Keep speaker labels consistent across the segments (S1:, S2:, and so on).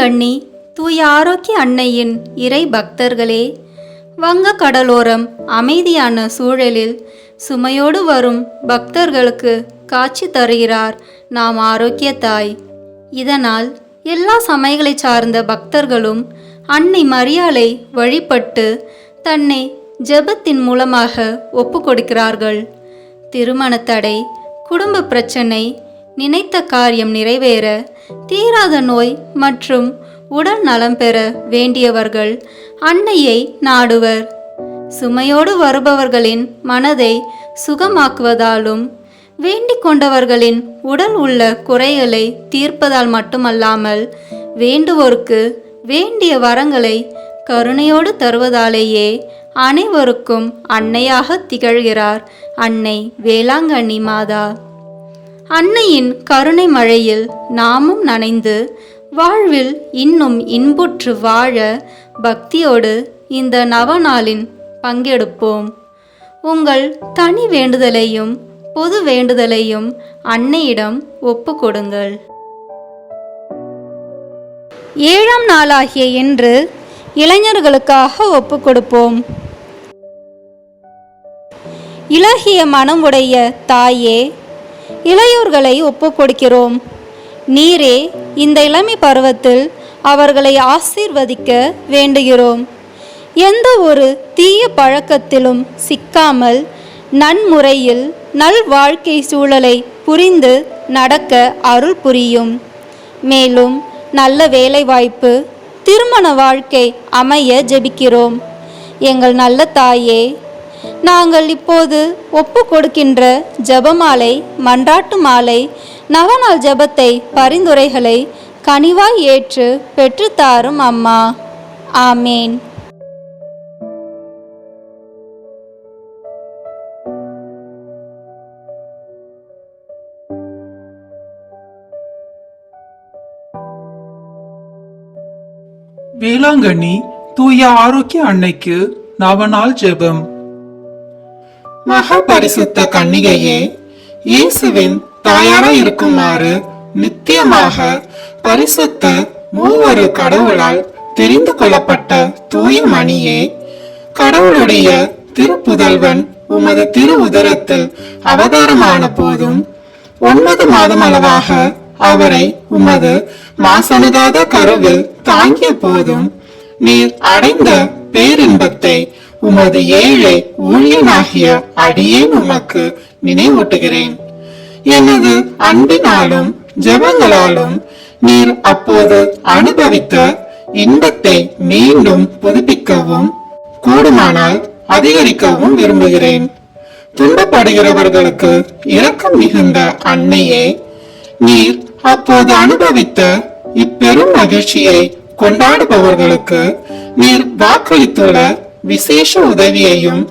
S1: வேளாங்கண்ணி தூய ஆரோக்கிய அன்னையின் இறை பக்தர்களே, வங்க கடலோரம் அமைதியான சூழலில் சுமையோடு வரும் பக்தர்களுக்கு காட்சி தருகிறார் நாம் ஆரோக்கிய தாய். இதனால் எல்லா சமயங்களை சார்ந்த பக்தர்களும் அன்னை மரியாளை வழிபட்டு தன்னை ஜெபத்தின் மூலமாக ஒப்பு கொடுக்கிறார்கள். திருமண தடை, குடும்ப பிரச்சனை, நினைத்த காரியம் நிறைவேற, தீராத நோய் மற்றும் உடல் நலம் பெற வேண்டியவர்கள் அன்னையை நாடுவர். சுமையோடு வருபவர்களின் மனதை சுகமாக்குவதாலும் வேண்டிக் கொண்டவர்களின் உடல் உள்ள குறைகளை தீர்ப்பதால் மட்டுமல்லாமல் வேண்டுவோருக்கு வேண்டிய வரங்களை கருணையோடு தருவதாலேயே அனைவருக்கும் அன்னையாக திகழ்கிறார் அன்னை வேளாங்கண்ணி மாதா. அன்னையின் கருணை மழையில் நாமும் நனைந்து வாழ்வில் இன்னும் இன்புற்று வாழ பக்தியோடு இந்த நவநாளின் பங்கெடுப்போம். உங்கள் தனி வேண்டுதலையும் பொது வேண்டுதலையும் அன்னையிடம் ஒப்பு கொடுங்கள். 7ஆம் நாளாகிய இன்று இளைஞர்களுக்காக ஒப்பு கொடுப்போம். இளகிய மனமுடைய தாயே, இளையோர்களை ஒப்பு கொடுக்கிறோம். நீரே இந்த இளமை பருவத்தில் அவர்களை ஆசீர்வதிக்க வேண்டுகிறோம். எந்த ஒரு தீய பழக்கத்திலும் சிக்காமல் நன்முறையில் நல் வாழ்க்கை சூழலை புரிந்து நடக்க அருள் புரியும். மேலும் நல்ல வேலைவாய்ப்பு, திருமண வாழ்க்கை அமைய ஜெபிக்கிறோம். எங்கள் நல்ல தாயே, நாங்கள் இப்போது ஒப்பு கொடுக்கின்ற ஜெபமாலை, மன்றாட்டு மாலை, நவநாள் ஜெபத்தை பரிந்துரைகளை கனிவாய் ஏற்று பெற்றுத்தாரும் அம்மா. ஆமேன்.
S2: வேளாங்கண்ணி தூய ஆரோக்கிய அன்னைக்கு நவநாள் ஜெபம்.
S3: மகா பரிசுத்த கன்னிகையே, இயேசுவின் தாயாராய் இருக்குமாறு நித்தியமாக பரிசுத்த மூவரு கடவுளால் தெரிந்து கொள்ளப்பட்ட தூய மணியே, கடவுளுடைய திருப்புதல்வன் உமது திரு உதரத்தில் அவதாரமான போதும் 9 மாதம் அளவாக அவரை உமது மாசணுகாத கருவில் தாங்கிய போதும் நீர் அடைந்த பேரின்பத்தை உமது ஏழை ஊழியனாகிய அடியேன் உமக்கு நினைவூட்டுகிறேன். எனது அன்பினாலும் ஜெபங்களாலும் நீர் அப்போது அனுபவித்த இன்பத்தை மீண்டும் புதுப்பிக்கவும் கூடுமானால் அதிகரிக்கவும் விரும்புகிறேன். துன்பப்படுகிறவர்களுக்கு இரக்கம் மிகுந்த அன்னையே, நீர் அப்போது அனுபவித்த இப்பெரும் மகிழ்ச்சியை கொண்டாடுபவர்களுக்கு நீர் வாக்களித்துள்ள விசேஷ உதவியையும்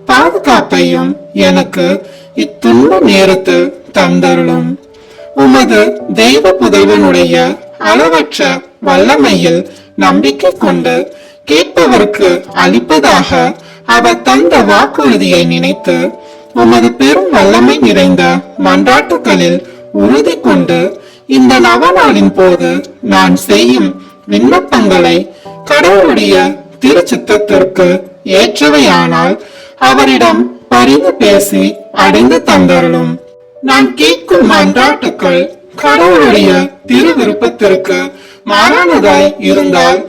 S3: பாதுகாப்பையும் எனக்கு இத்துன்ப நேரத்தில் தந்தருளும். உமது தெய்வ புதல்வனுடைய அளவற்ற வல்லமையில் நம்பிக்கை கொண்டு கேட்பவருக்கு அளிப்பதாக அவர் தந்த வாக்குறுதியை நினைத்து உமது பெரும் வல்லமை நிறைந்த மன்றாட்டுகளில் உறுதி கொண்டு இந்த நவநாளின் போது நான் செய்யும் விண்ணப்பங்களை கடவுளுடைய திருச்சித்தத்திற்கு ஏற்றவையானால் அவரிடம் பரிந்து பேசி அடைந்து தந்தருளும். நான் கேட்கும் மன்றாட்டுக்கள் கடவுளுடைய திரு விருப்பத்திற்கு மாறானதாய் இருந்தால்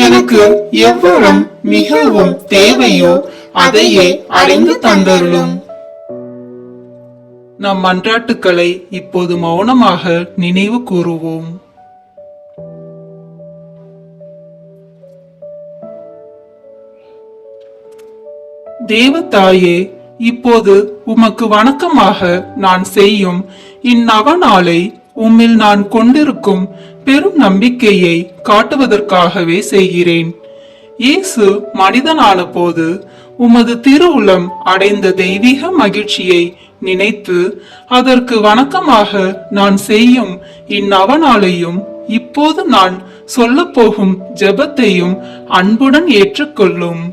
S3: எனக்கு எவ்வளவு மிகவும் தேவையோ அதையே அடைந்து தந்தருளும்.
S2: நம் மன்றாட்டுக்களை இப்போது மௌனமாக நினைவு கூறுவோம். தேவதாயே, இப்போது உமக்கு வணக்கமாக நான் செய்யும் இந்நவநாளை உம்மில் நான் கொண்டிருக்கும் பெரும் நம்பிக்கையை காட்டுவதற்காகவே செய்கிறேன். இயேசு மனிதனான போது உமது திருவுளம் அடைந்த தெய்வீக மகிழ்ச்சியை நினைத்து அதற்கு வணக்கமாக நான் செய்யும் இந்நவநாளையும் இப்போது நான் சொல்ல போகும் ஜெபத்தையும் அன்புடன் ஏற்றுக்கொள்ளும்.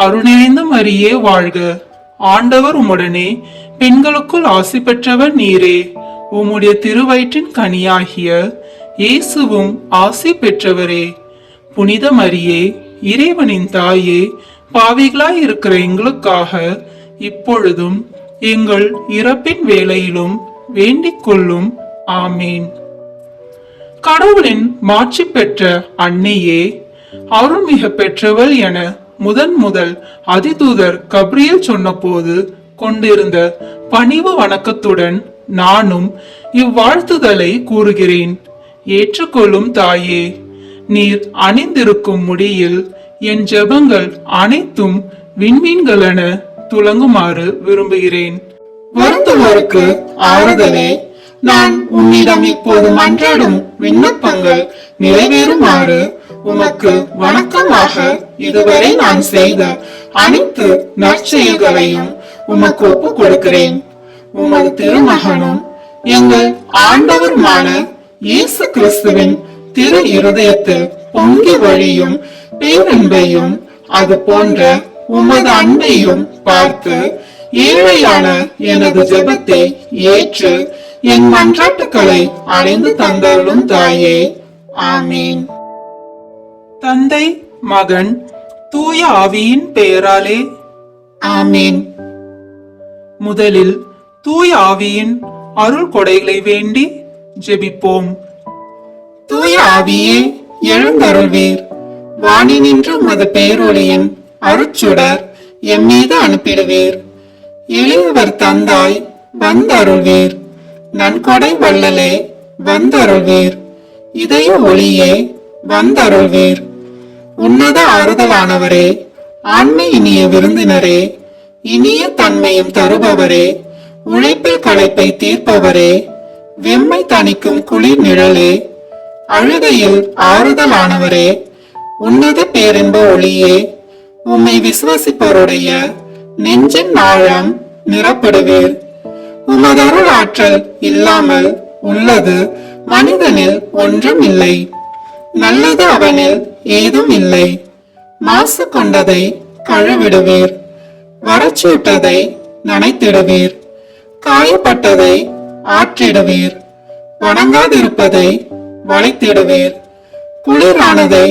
S2: அருள்நிறைந்த மரியே வாழ்க, ஆண்டவர் உம்முடனே, பெண்களுக்குள் ஆசி பெற்றவர் நீரே. உம்முடைய திருவயிற்றின் கனியாகிய இயேசுவும் ஆசி பெற்றவரே. புனித மரியே, இறைவனின் தாயே, பாவிகளாய் இருக்கிற எங்களுக்காக இப்பொழுதும் எங்கள் இறப்பின் வேளையிலும் வேண்டிக் கொள்ளும். ஆமீன். கடவுளின் மாட்சி பெற்ற அன்னையே, அருள்மிக பெற்றவள் என முதல் அதிதூதர் கப்ரியேல் சொன்னபோது கொண்டிருந்த பணிவு வணக்கத்துடன் நானும் இவ்வாழ்த்துதலை கூறுகிறேன். ஏற்றுக்கொள்ளும் தாயே, நீர் அணிந்திருக்கும் முடியில் என் ஜெபங்கள் அனைத்தும் விண்மீன்களென துலங்குமாறு விரும்புகிறேன்.
S3: வருந்துவோருக்கு ஆறுதலே, நான் உன்னிடம் இப்போது மன்றாடும் விண்ணப்பங்கள் நிறைவேறுமாறு உமக்கு வணக்கமாக இதுவரை நான் செய்த அனைத்து நற்செயல்களையும் உமக்கு ஒப்புக் கொடுக்கிறேன். உமது திருமகனும் எங்கள் ஆண்டவருமான இயேசு கிறிஸ்துவின் திரு இருதயத்தில் பொங்கி வழியும் பேரன்பையும் அது போன்ற உமது அன்பையும் பார்த்து ஏழையான எனது ஜெபத்தை ஏற்று என் மன்றாட்டுக்களை அடைந்து தந்தருளும் தாயே. ஆமீன்.
S2: தந்தை, மகன், தூய ஆவியின் பெயராலே
S3: ஆமீன்.
S2: முதலில் தூய ஆவியின் அருள் கொடைகளை வேண்டி ஜெபிப்போம்.
S3: தூய ஆவியே, எழுந்தருள்வீர். வானினின்று உமது பேரொளியின் அருட்சுடர் எம் மீது அனுப்பிடுவீர். எளியவர் தந்தாய் வந்தருள்வீர். நன்கொடை வள்ளலே வந்தருள்வீர். இதய ஒளியே வந்தருள்வீர். உன்னத ஆறுதலானவரே, ஆண்மை இனிய விருந்தினரே, இனிய தன்மையும் தருபவரே, உழைப்பில் களைப்பை தீர்ப்பவரே, வெம்மை தணிக்கும் குளிர் நிழலே, அழுகையில் ஆறுதலானவரே, உன்னத பேரின்ப ஒளியே, உம்மை விசுவசிப்பவருடைய நெஞ்சின் ஆழம் நிரப்படுவீர். உமதருள் ஆற்றல் இல்லாமல் உள்ளது மனிதனில் ஒன்றும் இல்லை. நல்லது அவனில் ஏதும் இல்லை. மாசு கொண்டதை கழுவிடுவீர். வரச்சூட்டதை நனைத்திடுவீர். காயப்பட்டதை ஆற்றிடுவீர். வணங்காதிருப்பதை வளைத்திடுவீர். குளிரானதை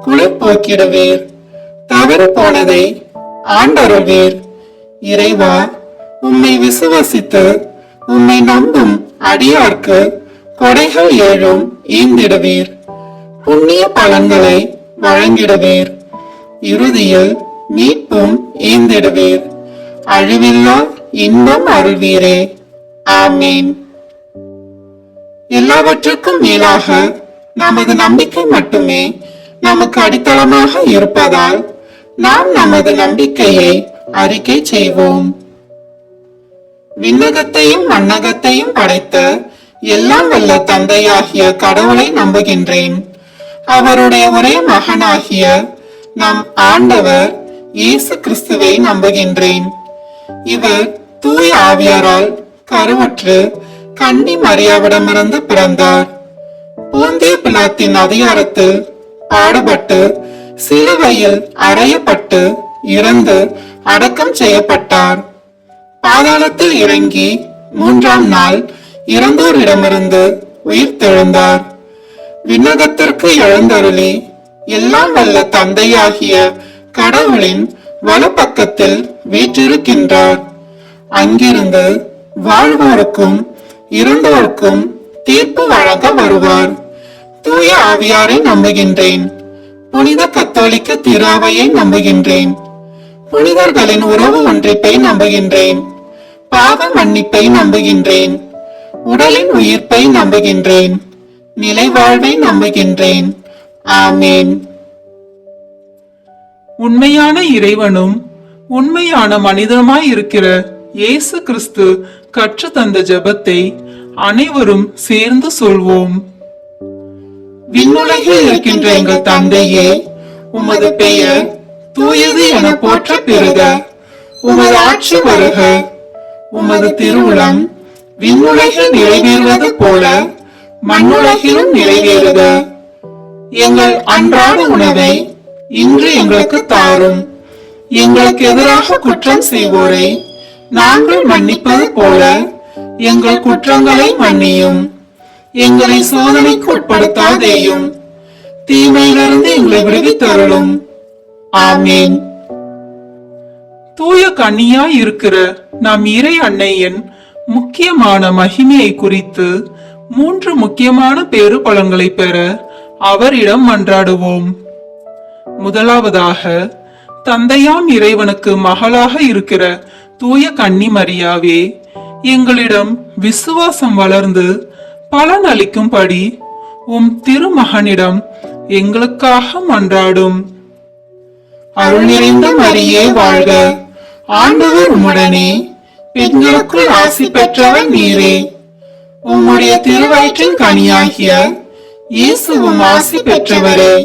S3: குளிர் போக்கிடுவீர். தவறு போனதை ஆண்டருள்வீர். இறைவா, உம்மை விசுவசித்து உம்மை நம்பும் அடியார்க்கு கொடைகள் ஏழும் ஈந்திடுவீர். புண்ணிய பலன்களை வழங்கிடுவீர். இறுதியில் மீட்பும் ஈந்திடுவீர். அழிவில்லா இன்பம் அருள்வீரே. ஆமீன். எல்லாவற்றுக்கும் மேலாக நமது நம்பிக்கை மட்டுமே நமக்கு அடித்தளமாக இருப்பதால் நாம் நமது நம்பிக்கையை அறிக்கை செய்வோம். விண்ணகத்தையும் மண்ணகத்தையும் படைத்த எல்லாம் வல்ல தந்தையாகிய கடவுளை நம்புகின்றேன். அவருடைய ஒரே மகனாகிய நம் ஆண்டவர் இயேசு கிறிஸ்துவை நம்புகின்றேன். இவர் தூய ஆவியாரால் கருவுற்று கன்னி மரியாவிடமிருந்து பிறந்தார். போந்திய பிலாத்தின் அதிகாரத்தில் பாடுபட்டு சிலுவையில் அறையப்பட்டு இறந்து அடக்கம் செய்யப்பட்டார். பாதாளத்தில் இறங்கி 3ஆம் நாள் இறந்தோரிடமிருந்து உயிர் தெழுந்தார். விண்ணகத்திற்கு எழுந்தருளி எல்லாம் வல்ல தந்தையாகிய கடவுளின் வலப்பக்கத்தில் வீற்றிருக்கின்றார். அங்கிருந்து வாழ்வோருக்கும் இருந்தோருக்கும் தீர்ப்பு வழங்க வருவார். தூய ஆவியாரை நம்புகின்றேன். புனித கத்தோலிக்க திராவையை நம்புகின்றேன். புனிதர்களின் உறவு ஒன்றிப்பை நம்புகின்றேன். பாவ மன்னிப்பை நம்புகின்றேன். உடலின் உயிர்ப்பை நம்புகின்றேன். நிலை வாழ்வை நம்புகின்றேன். ஆமேன்.
S2: உண்மையான இறைவனும் உண்மையான மனிதனுமாய் இருக்கிற இயேசு கிறிஸ்து கற்று தந்த ஜெபத்தை அனைவரும் சேர்ந்து சொல்வோம்.
S3: விண்ணுலகில் இருக்கின்ற எங்கள் தந்தையே, உமது பெயர் தூயது என போற்ற பெறுக. உமது ஆட்சி வருக. உமது திருவுளம் விண்ணுலகில் நிறைவேறுவது போல மண்ணுலகிலும் நிறைவேறுக. எங்கள் அன்றாட உணவை இன்று எங்களுக்கு தாரும். எங்களுக்கு எதிராக குற்றம் செய்வோரை நாங்கள் மன்னிப்பது போல எங்கள் குற்றங்களை மன்னியும். எங்களை சோதனைக்கு உட்படுத்தாதேயும், தீமையிலிருந்து எங்களை விடுவித்தருளும். ஆமேன்.
S2: தூய கன்னியாய் இருக்கிற நம் இறை அன்னையின் முக்கியமான மகிமையை குறித்து 3 முக்கியமான பேறு பலன்களை பெற அவரிடம் மன்றாடுவோம். முதலாவதாக, தந்தையாம் இறைவனுக்கு மகளாக இருக்கிற தூய கன்னி மரியாவே, எங்களிடம் விசுவாசம் வளர்ந்து பலன் அளிக்கும்படி உம் திருமகனிடம் எங்களுக்காக மன்றாடும்.
S3: அருள் நிறைந்த மரியே வாழ்க, ஆண்டவர் உம்முடனே, பெண்களுக்குள் ஆசி பெற்றவர் நீரே. உம்முடைய திருவயிற்றின் கனியாகிய இயேசுவும் ஆசி பெற்றவரே.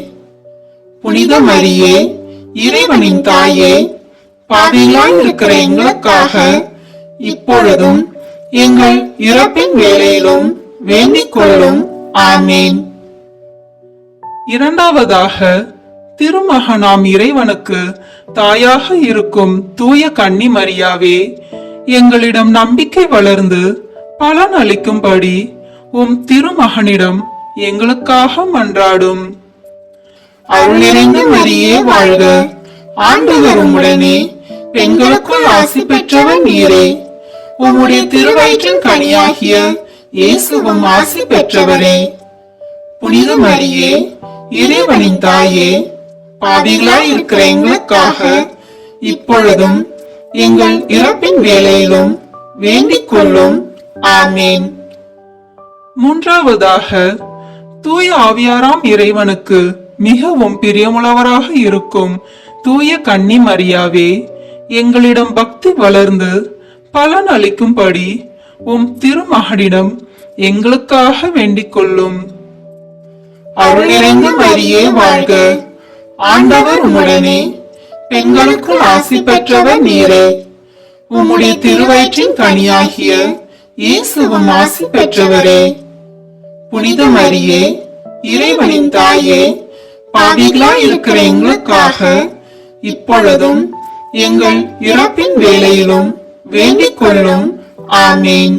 S3: புனித மரியே, இறைவனின் தாயே, பாவிகளாய் இருக்கிற எங்களுக்காக இப்பொழுதும் எங்கள் இறப்பின் வேளையிலும் வேண்டிக் கொள்ளும். ஆமேன்.
S2: இரண்டாவதாக, திருமகனாம் இறைவனுக்கு தாயாக இருக்கும் தூய கன்னி மரியாவே, எங்களிடம் நம்பிக்கை வளர்ந்து பலன் அளிக்கும்படி உம் திருமகனிடம் எங்களுக்காக மன்றாடும்.
S3: அருள் நிறைந்த மரியே வாழ்க, ஆண்டவர் உம்முடனே, பெண்களுக்குள் ஆசி பெற்றவர் நீரே. உம்முடைய திருவயிற்றின் கனியாகிய இயேசுவும் ஆசி பெற்றவரே. புனித மரியே, இறைவனின் தாயே, பாவிகளாய் இருக்கிற எங்களுக்காக இப்பொழுதும் எங்கள் இறப்பின் வேளையிலும் வேண்டிக் கொள்ளும். ஆமேன்.
S2: மூன்றாவதாக, தூய ஆவியாராம் இறைவனுக்கு மிகவும் பிரியமுள்ளவராக இருக்கும் தூய கன்னி மரியாவே, எங்களிடம் பக்தி வளர்ந்து பலன் அளிக்கும்படி உம் திருமகனிடம் எங்களுக்காக வேண்டிக் கொள்ளும்.
S3: அருள் நிறைந்த மரியே வாழ்க, ஆண்டவர் உம்முடனே, பெண்களுக்குள் ஆசி பெற்றவர் நீரே. உம்முடைய திருவயிற்றின் கனியாகிய இயேசுவும் ஆசி பெற்றவரே. புனித மரியே, இறைவனின் தாயே, பாவிகளாய் இருக்கிற எங்களுக்காக இப்பொழுதும் எங்கள் இறப்பின் வேளையிலும் வேண்டிக் கொள்ளும். ஆமேன்.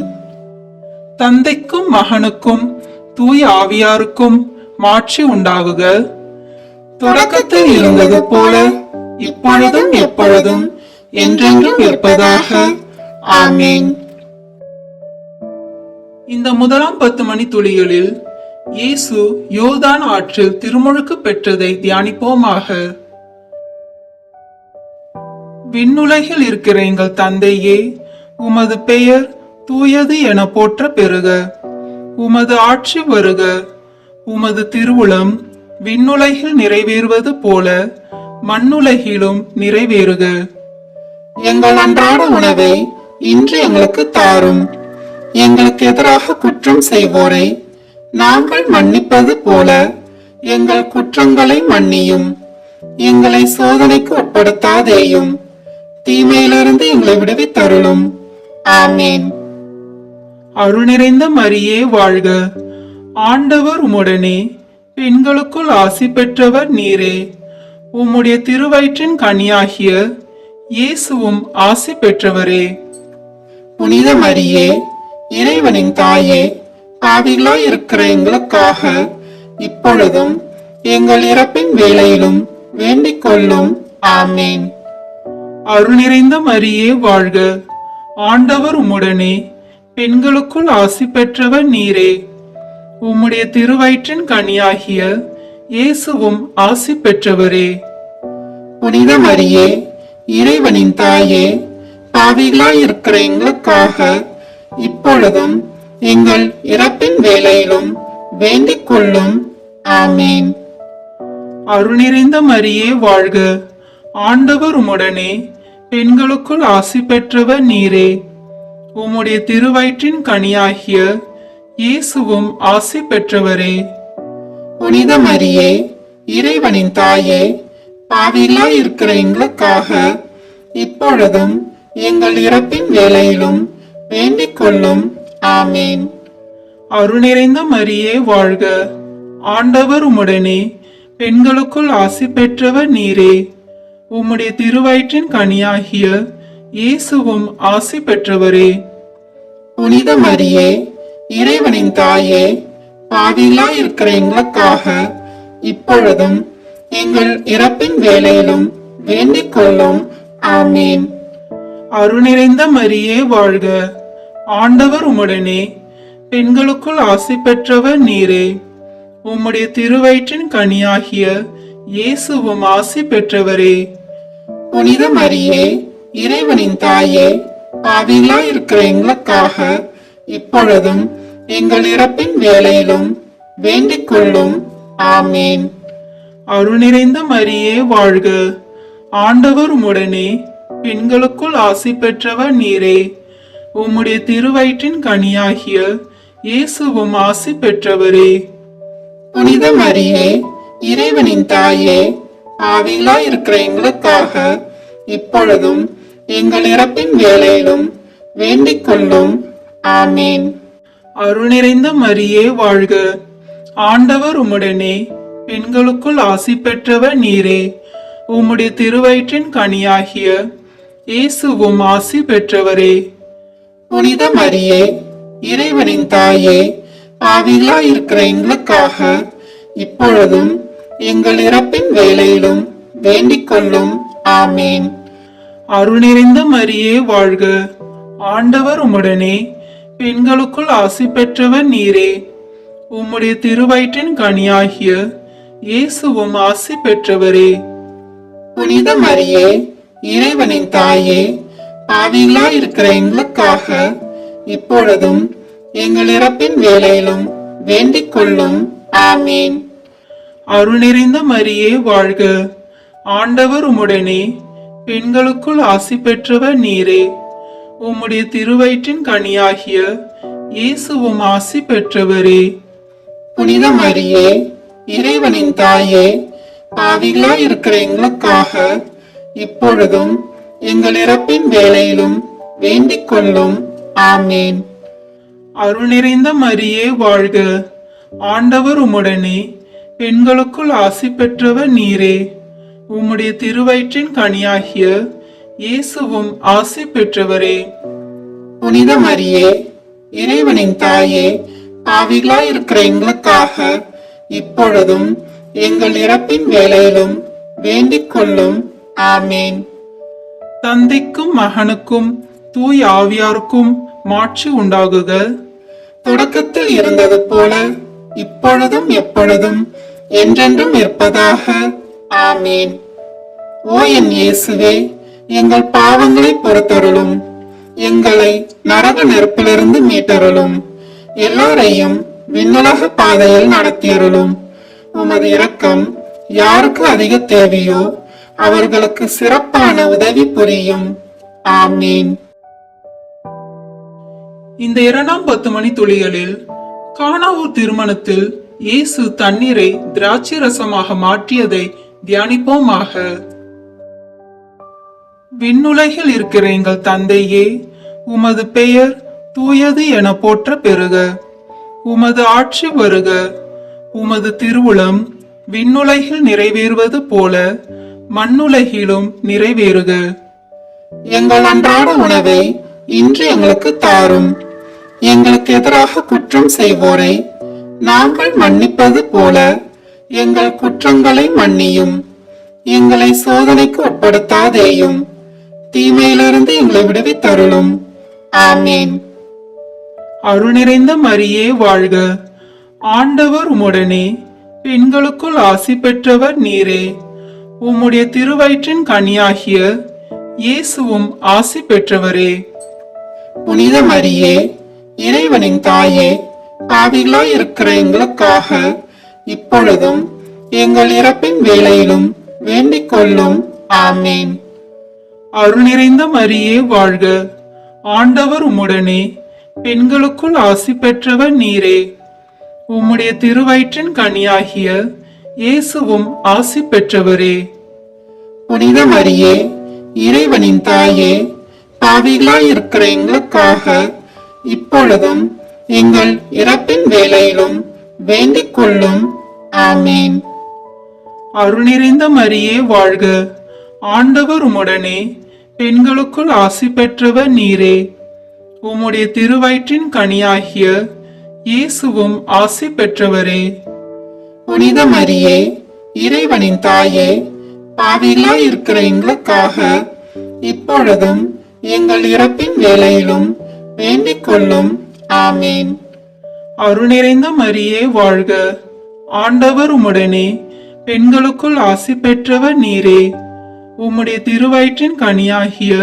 S2: தந்தைக்கும் மகனுக்கும் தூய ஆவியாருக்கும் மாட்சி உண்டாகுக.
S3: தொடக்கத்தில் இருந்தது போல இப்பொழுதும் எப்பொழுதும் என்றென்றும் இருப்பதாக. ஆமேன்.
S2: இந்த முதலாம் 10 மணி துளிகளில் இயேசு யோர்தான் ஆற்றில் திருமுழுக்கு பெற்றதை தியானிப்போமாக. விண்ணுலகில் இருக்கிற எங்கள் தந்தையே, உமது பெயர் தூயது என போற்ற பெறுக. உமது ஆட்சி வருக. உமது திருவுளம் விண்ணுலகில் நிறைவேறுவது போல மண்ணுலகிலும் நிறைவேறுக.
S3: எங்கள் அன்றாட உணவை இன்று எங்களுக்கு தாரும். எங்களுக்கு எதிராக குற்றம் செய்வோரை நாங்கள் மன்னிப்பது போல எங்கள் குற்றங்களை மன்னியும். எங்களை சோதனைக்கு உட்படுத்தாதேயும், தீமையிலிருந்து எங்களை விடுவித்தருளும். ஆமேன்.
S2: அருள் நிறைந்த மரியே வாழ்க, ஆண்டவர் உம்முடனே, பெண்களுக்குள் ஆசி பெற்றவர் நீரே. உம்முடைய திருவயிற்றின் கனியாகிய இயேசுவும் ஆசி பெற்றவரே.
S3: புனித மரியே, இறைவனின் தாயே, பாவிகளாய் இருக்கிற எங்களுக்காக இப்பொழுதும் எங்கள் இறப்பின் வேளையிலும் வேண்டிக் கொள்ளும். ஆமேன்.
S2: அருள் நிறைந்த மரியே வாழ்க, ஆண்டவர் உம்முடனே, பெண்களுக்குள் ஆசி பெற்றவர் நீரே. உம்முடைய திருவயிற்றின் கனியாகிய இயேசுவும் ஆசி பெற்றவரே.
S3: புனித மரியே, இறைவனின் தாயே, பாவிகளாய் இருக்கிற எங்களுக்காக இப்பொழுதும் எங்கள் இறப்பின் வேளையிலும் வேண்டிக் கொள்ளும். ஆமேன்.
S2: அருள் நிறைந்த மரியே வாழ்க, ஆண்டவர் உம்முடனே, பெண்களுக்குள் ஆசி பெற்றவர் நீரே. உம்முடைய திருவயிற்றின் கனியாகிய இயேசுவும் ஆசி பெற்றவரே.
S3: புனித மரியே, இறைவனின் தாயே, பாவிகளாய் இருக்கிற எங்களுக்காக இப்பொழுதும் எங்கள் இறப்பின் வேளையிலும் வேண்டிக் கொள்ளும். ஆமேன்.
S2: அருள் நிறைந்த மரியே வாழ்க, ஆண்டவர் உம்முடனே, பெண்களுக்குள் ஆசி பெற்றவர் நீரே. உம்முடைய திருவயிற்றின் கனியாகிய இயேசுவும் ஆசி பெற்றவரே.
S3: புனித மரியே, இறைவனின் தாயே, பாவிகளா இருக்கிற எங்களுக்காக இப்பொழுதும் எங்கள் இறப்பின் வேளையிலும் வேண்டிக் கொள்ளும். ஆமீன்.
S2: அருள் நிறைந்த மரியே வாழ்க, ஆண்டவர் உம்முடனே, பெண்களுக்குள் ஆசி பெற்றவர் நீரே. உம்முடைய திருவயிற்றின் கனியாகிய இயேசுவும் ஆசி பெற்றவரே.
S3: புனித மரியே, இறைவனின் தாயே, பாவிகளா இருக்கிற எங்களுக்காக இப்பொழுதும் எங்கள் இறப்பின் வேளையிலும் வேண்டிக் கொள்ளும். ஆமீன்.
S2: அருள் நிறைந்த மரியே வாழ்க, ஆண்டவர் உம்முடனே, பெண்களுக்குள் ஆசி பெற்றவர் நீரே. உம்முடைய திருவயிற்றின் கனியாகிய இயேசுவும் ஆசி பெற்றவரே.
S3: புனித மரியே, இறைவனின் தாயே, பாவிகளா இருக்கிற எங்களுக்காக இப்பொழுதும் எங்கள் இறப்பின் வேளையிலும் வேண்டிக் கொள்ளும். ஆமீன்.
S2: அருள் நிறைந்த மரியே வாழ்க, ஆண்டவர் உம்முடனே, பெண்களுக்குள் ஆசி பெற்றவர் நீரே. உம்முடைய திருவயிற்றின் கனியாகிய இயேசுவும் ஆசி பெற்றவரே.
S3: புனித மரியே, இறைவனின் தாயே, பாவிகளா இருக்கிற எங்களுக்காக இப்பொழுதும் எங்கள் இறப்பின் வேளையிலும் வேண்டிக் கொள்ளும். ஆமீன்.
S2: அருள் நிறைந்த மரியே வாழ்க, ஆண்டவர் உம்முடனே, பெண்களுக்குள் ஆசி பெற்றவர் நீரே. உம்முடைய திருவயிற்றின் கனியாகிய இயேசுவும் ஆசி பெற்றவரே.
S3: புனித மரியே, இறைவனின் தாயே, பாவிகளா இருக்கிற எங்களுக்காக இப்பொழுதும் எங்கள் இறப்பின் வேளையிலும் வேண்டிக் கொள்ளும். ஆமீன்.
S2: அருள் நிறைந்த மரியே வாழ்க, ஆண்டவர் உம்முடனே, பெண்களுக்குள் ஆசி பெற்றவர் நீரே. உம்முடைய திருவயிற்றின் கனியாகிய இயேசுவும் ஆசி பெற்றவரே.
S3: புனித மரியே, இறைவனின் தாயே, பாவிகளா இருக்கிற எங்களுக்காக இப்பொழுதும் எங்கள் இறப்பின் வேளையிலும் வேண்டிக் கொள்ளும். ஆமீன்.
S2: அருள் நிறைந்த மரியே வாழ்க, ஆண்டவர் உம்முடனே, பெண்களுக்குள் ஆசி பெற்றவர் நீரே. உம்முடைய திருவயிற்றின் கனியாகிய இயேசுவும் ஆசி பெற்றவரே.
S3: புனித மரியே, இறைவனின் தாயே, பாவிகளா இருக்கிற எங்களுக்காக இப்பொழுதும் எங்கள் இறப்பின் வேளையிலும் வேண்டிக் கொள்ளும். ஆமீன்.
S2: தந்தைக்கும் மகனுக்கும் தூய் ஆவியாருக்கும் மாட்சி உண்டாகுக.
S3: தொடக்கத்தில் இருந்தது போல இப்பொழுதும் எப்பொழுதும் என்றென்றும் இருப்பதாக. ஆமீன். ஓ என் இயேசுவே, எங்கள் பாவங்களை பொறுத்தருளும், எங்களை நரக நெருப்பிலிருந்து மீட்டருளும், எல்லாரையும் விண்ணுலக பாதையில் நடத்தியருளும். உமது இரக்கம் யாருக்கு அதிக தேவையோ அவர்களுக்கு சிறப்பான உதவி புரியும். ஆமீன்.
S2: இந்த 2ஆம் 10 மணி துளிகளில் கானாவூர் திருமணத்தில் இயேசு தண்ணீரை திராட்சை ரசமாக மாற்றியதை தியானிப்போமாக. விண்ணுலகில் இருக்கிற எங்கள் தந்தையே, உமது பெயர் தூயது என போற்ற பெறுக. உமது ஆட்சி வருக. உமது திருவுளம் விண்ணுலகில் நிறைவேறுவது போல மண்ணுலகிலும் நிறைவேறுக.
S3: எங்கள் அன்றாட உணவை இன்று எங்களுக்கு தாரும். எங்களுக்கு எதிராக குற்றம் செய்வோரை நாங்கள் மன்னிப்பது போல எங்கள் குற்றங்களை மன்னியும். எங்களை சோதனைக்கு உட்படுத்தாதேயும், தீமையிலிருந்து எங்களை விடுவித்தருளும். ஆமீன்.
S2: அருள் நிறைந்த மரியே வாழ்க, ஆண்டவர் உம்முடனே, பெண்களுக்குள் ஆசி பெற்றவர் நீரே. உம்முடைய திருவயிற்றின் கனியாகிய இயேசுவும் ஆசி பெற்றவரே.
S3: புனித மரியே, இறைவனின் தாயே, பாவிகளாய் இருக்கிற எங்களுக்காக இப்பொழுதும் எங்கள் இறப்பின் வேளையிலும் வேண்டிக் கொள்ளும். ஆமீன்.
S2: அருள் நிறைந்த மரியே வாழ்க, ஆண்டவர் உம்முடனே, பெண்களுக்குள் ஆசி பெற்றவர் நீரே. உம்முடைய திருவயிற்றின் கனியாகிய இயேசுவும் ஆசி பெற்றவரே.
S3: புனித மரியே, இறைவனின் தாயே, பாவிகளாய் இருக்கிற எங்களுக்காக இப்பொழுதும் எங்கள் இறப்பின் வேளையிலும் வேண்டிக் கொள்ளும். ஆமீன்.
S2: அருள் நிறைந்த மரியே வாழ்க, ஆண்டவர் உம்முடனே, பெண்களுக்குள் ஆசி பெற்றவர் நீரே. உம்முடைய திருவயிற்றின் கனியாகிய இயேசுவும் ஆசி பெற்றவரே.
S3: புனித மரியே, இறைவனின் தாயே, பாவிகளாய் இருக்கிற எங்களுக்காக இப்பொழுதும் எங்கள் இறப்பின் வேளையிலும் வேண்டிக் கொள்ளும். ஆமேன்.
S2: அருள் நிறைந்த மரியே வாழ்க, ஆண்டவர் உம்முடனே, பெண்களுக்குள் ஆசி பெற்றவர் நீரே. உம்முடைய திருவயிற்றின் கனியாகிய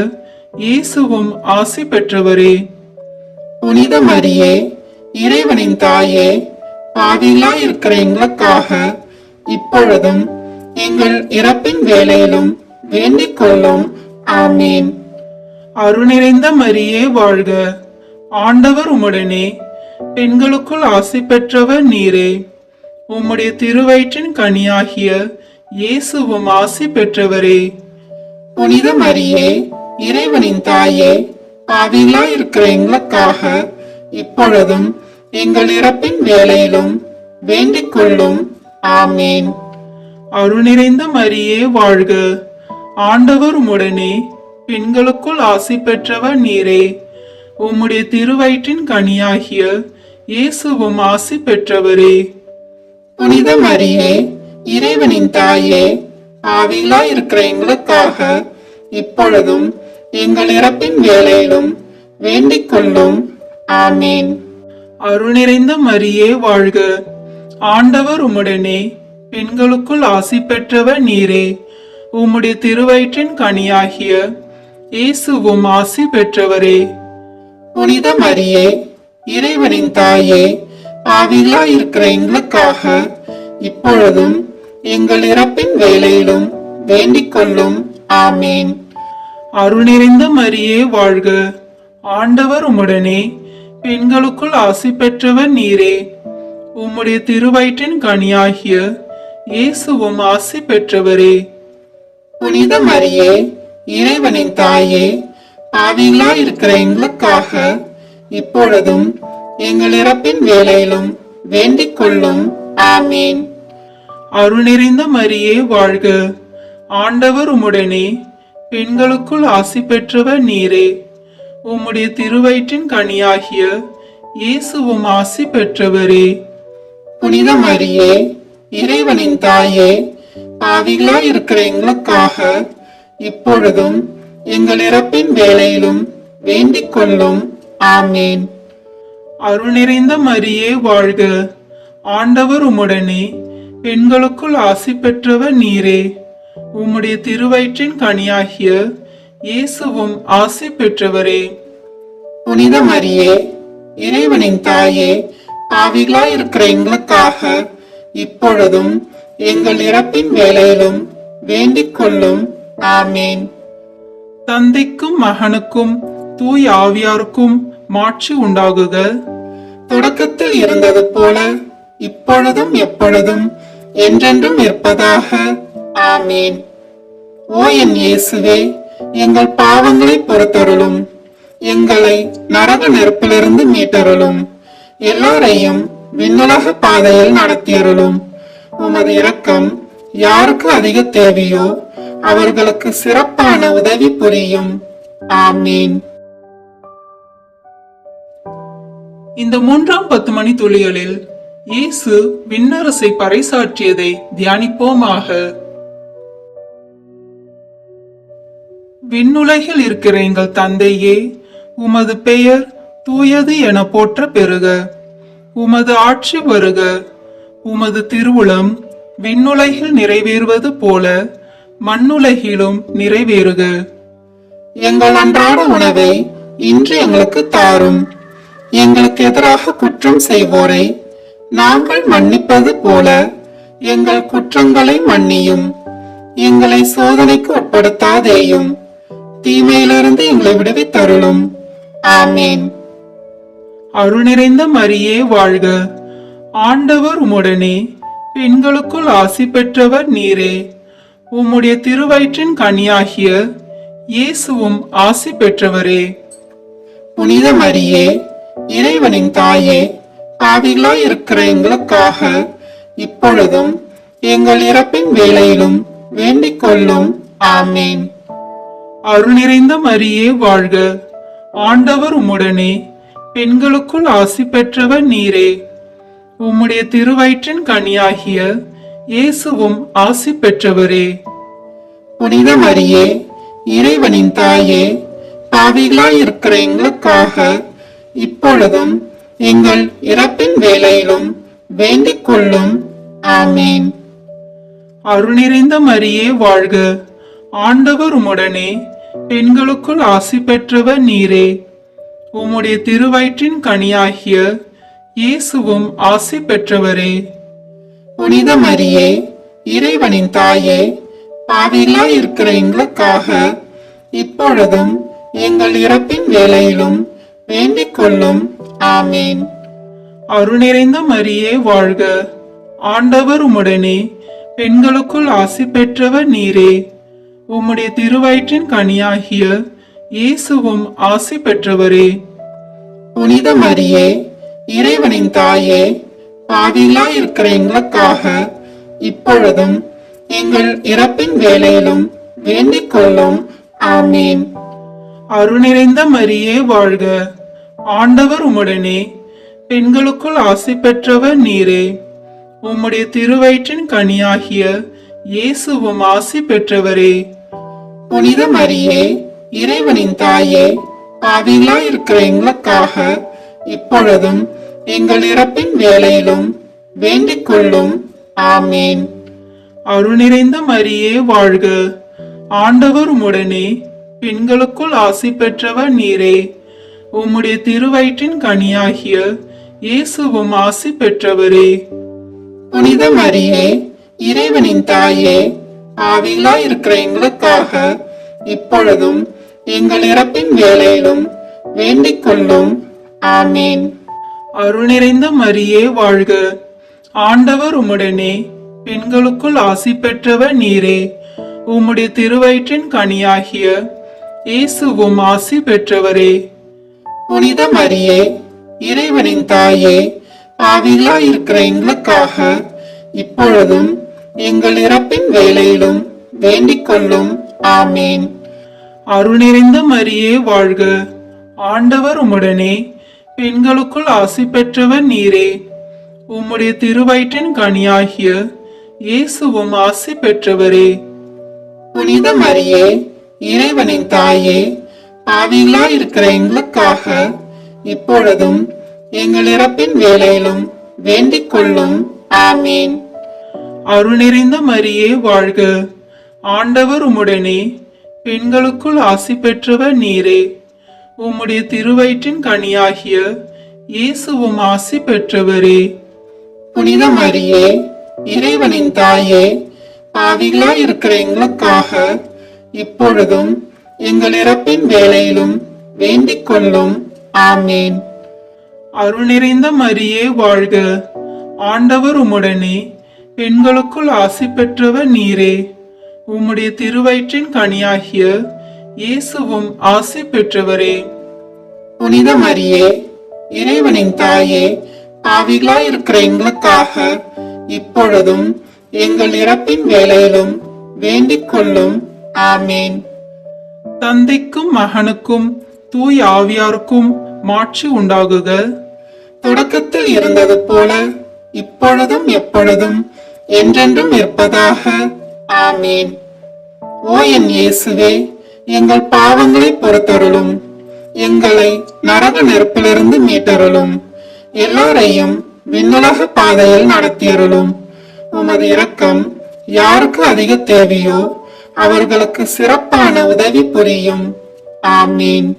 S2: இயேசுவும் ஆசி பெற்றவரே.
S3: புனித மரியே, இறைவனின் தாயே, பாவிகளாய் இருக்கிற எங்களுக்காக இப்பொழுதும் எங்கள் இறப்பின் வேளையிலும் வேண்டிக் கொள்ளும். ஆமேன்.
S2: அருள் நிறைந்த மரியே வாழ்க, ஆண்டவர் உம்முடனே, பெண்களுக்குள் ஆசி பெற்றவர் நீரே. உம்முடைய திருவயிற்றின் கனியாகிய இயேசுவும் ஆசி பெற்றவரே.
S3: புனித மரியே, இறைவனின் தாயே, பாவிகளாய் இருக்கிற எங்களுக்காக இப்பொழுதும் எங்கள் இறப்பின் வேளையிலும் வேண்டிக் கொள்ளும். ஆமேன்.
S2: அருள் நிறைந்த மரியே வாழ்க, ஆண்டவர் உம்முடனே, பெண்களுக்குள் ஆசி பெற்றவர் நீரே. உம்முடைய திருவயிற்றின் கனியாகிய இயேசுவும் ஆசி பெற்றவரே.
S3: புனித மரியே, இறைவனின் தாயே, பாவிகளாய் இருக்கிற எங்களுக்காக இப்பொழுதும் எங்கள் இறப்பின் வேளையிலும் வேண்டிக் கொள்ளும். ஆமேன்.
S2: அருள் நிறைந்த மரியே வாழ்க, ஆண்டவர் உம்முடனே, பெண்களுக்குள் ஆசி பெற்றவர் நீரே. உம்முடைய திருவயிற்றின் கனியாகிய இயேசுவும் ஆசி பெற்றவரே.
S3: புனித மரியே, இறைவனின் தாயே, பாவிகளாய் இருக்கிற எங்களுக்காக இப்பொழுதும் எங்கள் இறப்பின் வேளையிலும் வேண்டிக் கொள்ளும். ஆமேன்.
S2: அருள் நிறைந்த மரியே வாழ்க, ஆண்டவர் உம்முடனே, பெண்களுக்குள் ஆசி பெற்றவர் நீரே. உம்முடைய திருவயிற்றின் கனியாகிய இயேசுவும் ஆசி பெற்றவரே.
S3: புனித மரியே, இறைவனின் தாயே, பாவிகளாய் இருக்கிற எங்களுக்காக இப்பொழுதும் எங்கள் இறப்பின் வேளையிலும் வேண்டிக் கொள்ளும். ஆமேன்.
S2: அருள் நிறைந்த மரியே வாழ்க, ஆண்டவர் உம்முடனே, பெண்களுக்குள் ஆசி பெற்றவர் நீரே. உம்முடைய திருவயிற்றின் கனியாகிய இயேசுவும் ஆசி பெற்றவரே.
S3: புனித மரியே, இறைவனின் தாயே, பாவிகளாய் இருக்கிற எங்களுக்காக இப்பொழுதும் எங்கள் இறப்பின் வேளையிலும் வேண்டிக் கொள்ளும். ஆமேன்.
S2: அருள் நிறைந்த மரியே வாழ்க, ஆண்டவர் உம்முடனே, பெண்களுக்குள் ஆசி பெற்றவர் நீரே. உம்முடைய திருவயிற்றின் கனியாகிய இயேசுவும் ஆசி பெற்றவரே.
S3: புனித மரியே, இறைவனின் தாயே, பாவிகளாய் இருக்கிற எங்களுக்காக இப்பொழுதும் எங்கள் இறப்பின் வேளையிலும் வேண்டிக் கொள்ளும். ஆமேன்.
S2: தந்தைக்கும் மகனுக்கும் தூய் ஆவியாருக்கும் மாட்சி உண்டாகுக.
S3: தொடக்கத்தில் இருந்தது போல இப்பொழுதும் எப்பொழுதும் என்றென்றும் இருப்பதாக. ஆமேன். ஓ என் இயேசுவே, எங்கள் பாவங்களை பொறுத்தருளும், எங்களை நரக நெருப்பிலிருந்து மீட்டருளும், எல்லோரையும் விண்ணுலக பாதையில் நடத்தியருளும். உமது இரக்கம் யாருக்கு அதிக தேவையோ அவர்களுக்கு சிறப்பான உதவி புரியும். ஆமீன்.
S2: இந்த 3ஆம் 10 மணி துளிகளில் இயேசு விண்ணரசை பறைசாற்றியதை தியானிப்போமாக. விண்ணுலகில் இருக்கிற எங்கள் தந்தையே, உமது பெயர் தூயது என போற்ற பெறுக. உமது ஆட்சி வருக. உமது திருவுளம் விண்ணுலகில் நிறைவேறுவது போல மண்ணுலகிலும் நிறைவேறுக.
S3: எங்கள் அன்றாட உணவை இன்று எங்களுக்கு தாரும். எங்களுக்கு எதிராக குற்றம் செய்வோரை நாங்கள் மன்னிப்பது போல எங்கள் குற்றங்களை மன்னியும். எங்களை சோதனைக்கு உட்படுத்தாதேயும், தீமையிலிருந்து எங்களை விடுவித்தருளும். ஆமேன்.
S2: அருள் நிறைந்த மரியே வாழ்க, ஆண்டவர் உம்முடனே, பெண்களுக்குள் ஆசி பெற்றவர் நீரே. உம்முடைய திருவயிற்றின் கனியாகிய இயேசுவும் ஆசி பெற்றவரே.
S3: புனித மரியே, இறைவனின் தாயே, பாவிகளாய் இருக்கிற எங்களுக்காக இப்பொழுதும் எங்கள் இறப்பின் வேளையிலும் வேண்டிக் கொள்ளும். ஆமேன்.
S2: அருள் நிறைந்த மரியே வாழ்க, ஆண்டவர் உம்முடனே, பெண்களுக்குள் ஆசி பெற்றவர் நீரே. உம்முடைய திருவயிற்றின் கனியாகிய இயேசுவும் ஆசி பெற்றவரே.
S3: புனித மரியே, இறைவனின் தாயே, பாவிகளாய் இருக்கிற எங்களுக்காக இப்பொழுதும் எங்கள் இறப்பின் வேளையிலும் வேண்டிக் கொள்ளும். ஆமேன்.
S2: அருள் நிறைந்த மரியே வாழ்க. ஆண்டவர் உம்முடனே, பெண்களுக்குள் ஆசி பெற்றவர் நீரே. உம்முடைய திருவயிற்றின் கனியாகிய இயேசுவும் ஆசி பெற்றவரே.
S3: புனித மரியே, இறைவனின் தாயே, பாவிகளாய் இருக்கிற எங்களுக்காக இப்பொழுதும் எங்கள் இறப்பின் வேளையிலும் வேண்டிக் கொள்ளும். ஆமேன்.
S2: அருள் நிறைந்த மரியே வாழ்க. ஆண்டவர் உம்முடனே, பெண்களுக்குள் ஆசி பெற்றவர் நீரே. உம்முடைய திருவயிற்றின் கனியாகிய இயேசுவும் ஆசி பெற்றவரே.
S3: புனித மரியே, இறைவனின் தாயே, பாவிகளாய் இருக்கிற எங்களுக்காக இப்பொழுதும் எங்கள் இறப்பின் வேளையிலும் வேண்டிக் கொள்ளும். ஆமேன்.
S2: அருள் நிறைந்த மரியே வாழ்க. ஆண்டவர் உம்முடனே, பெண்களுக்குள் ஆசி பெற்றவர் நீரே. உம்முடைய திருவயிற்றின் கனியாகிய இயேசுவும் ஆசி பெற்றவரே.
S3: புனித மரியே, இறைவனின் தாயே, பாவிகளாய் இருக்கிற எங்களுக்காக இப்பொழுதும் எங்கள் இறப்பின் வேளையிலும் வேண்டிக் கொள்ளும். ஆமேன்.
S2: அருள் நிறைந்த மரியே வாழ்க. ஆண்டவர் உம்முடனே, பெண்களுக்குள் ஆசி பெற்றவர் நீரே. உம்முடைய திருவயிற்றின் கனியாகிய இயேசுவும் ஆசி பெற்றவரே.
S3: புனித மரியே, இறைவனின் தாயே, பாவிகளாய் இருக்கிற எங்களுக்காக இப்பொழுதும் எங்கள் இறப்பின் வேளையிலும் வேண்டிக் கொள்ளும். ஆமேன்.
S2: அருள் நிறைந்த மரியே வாழ்க. ஆண்டவர் உம்முடனே, பெண்களுக்குள் ஆசி பெற்றவர் நீரே. உம்முடைய திருவயிற்றின் கனியாகிய இயேசுவும் ஆசி பெற்றவரே.
S3: புனித மரியே, இறைவனின் தாயே, பாவிகளாய் இருக்கிற எங்களுக்காக இப்பொழுதும் எங்கள் இறப்பின் வேளையிலும் வேண்டிக் கொள்ளும். ஆமேன்.
S2: அருள் நிறைந்த மரியே வாழ்க. ஆண்டவர் உம்முடனே, பெண்களுக்குள் ஆசி பெற்றவர் நீரே. உம்முடைய திருவயிற்றின் கனியாகிய இயேசுவும் ஆசி பெற்றவரே.
S3: புனித மரியே, இறைவனின் தாயே, பாவிகளாய் இருக்கிற எங்களுக்காக இப்பொழுதும் எங்கள் இறப்பின் வேளையிலும் வேண்டிக் கொள்ளும். ஆமேன்.
S2: அருள் நிறைந்த மரியே வாழ்க. ஆண்டவர் உம்முடனே, பெண்களுக்குள் ஆசி பெற்றவர் நீரே. உம்முடைய திருவயிற்றின் கனியாகிய இயேசுவும் ஆசி பெற்றவரே.
S3: புனித மரியே, இறைவனின் தாயே, பாவிகளாய் இருக்கிற எங்களுக்காக இப்பொழுதும் எங்கள் இறப்பின் வேளையிலும் வேண்டிக் கொள்ளும். ஆமேன்.
S2: அருள் நிறைந்த மரியே வாழ்க. ஆண்டவர் உம்முடனே, பெண்களுக்குள் ஆசி பெற்றவர் நீரே. உம்முடைய திருவயிற்றின் கனியாகிய இயேசுவும் ஆசி பெற்றவரே.
S3: புனித மரியே, இறைவனின் தாயே, பாவிகளாய் இருக்கிற எங்களுக்காக இப்பொழுதும் எங்கள் இறப்பின் வேளையிலும் வேண்டிக் கொள்ளும். ஆமேன்.
S2: தந்தைக்கும் மகனுக்கும் தூய் ஆவியாருக்கும் மாட்சி உண்டாகுக.
S3: தொடக்கத்தில் இருந்தது போல இப்பொழுதும் எப்பொழுதும் என்றென்றும் இருப்பதாக. ஆமேன். ஓ என் இயேசுவே, எங்கள் பாவங்களை பொறுத்தருளும், எங்களை நரக நெருப்பிலிருந்து மீட்டருளும், எல்லாரையும் விண்ணுலக பாதையில் நடத்தியருளும். உமது இரக்கம் யாருக்கு அதிக தேவையோ அவர்களுக்கு சிறப்பான உதவி புரியும். ஆமீன்.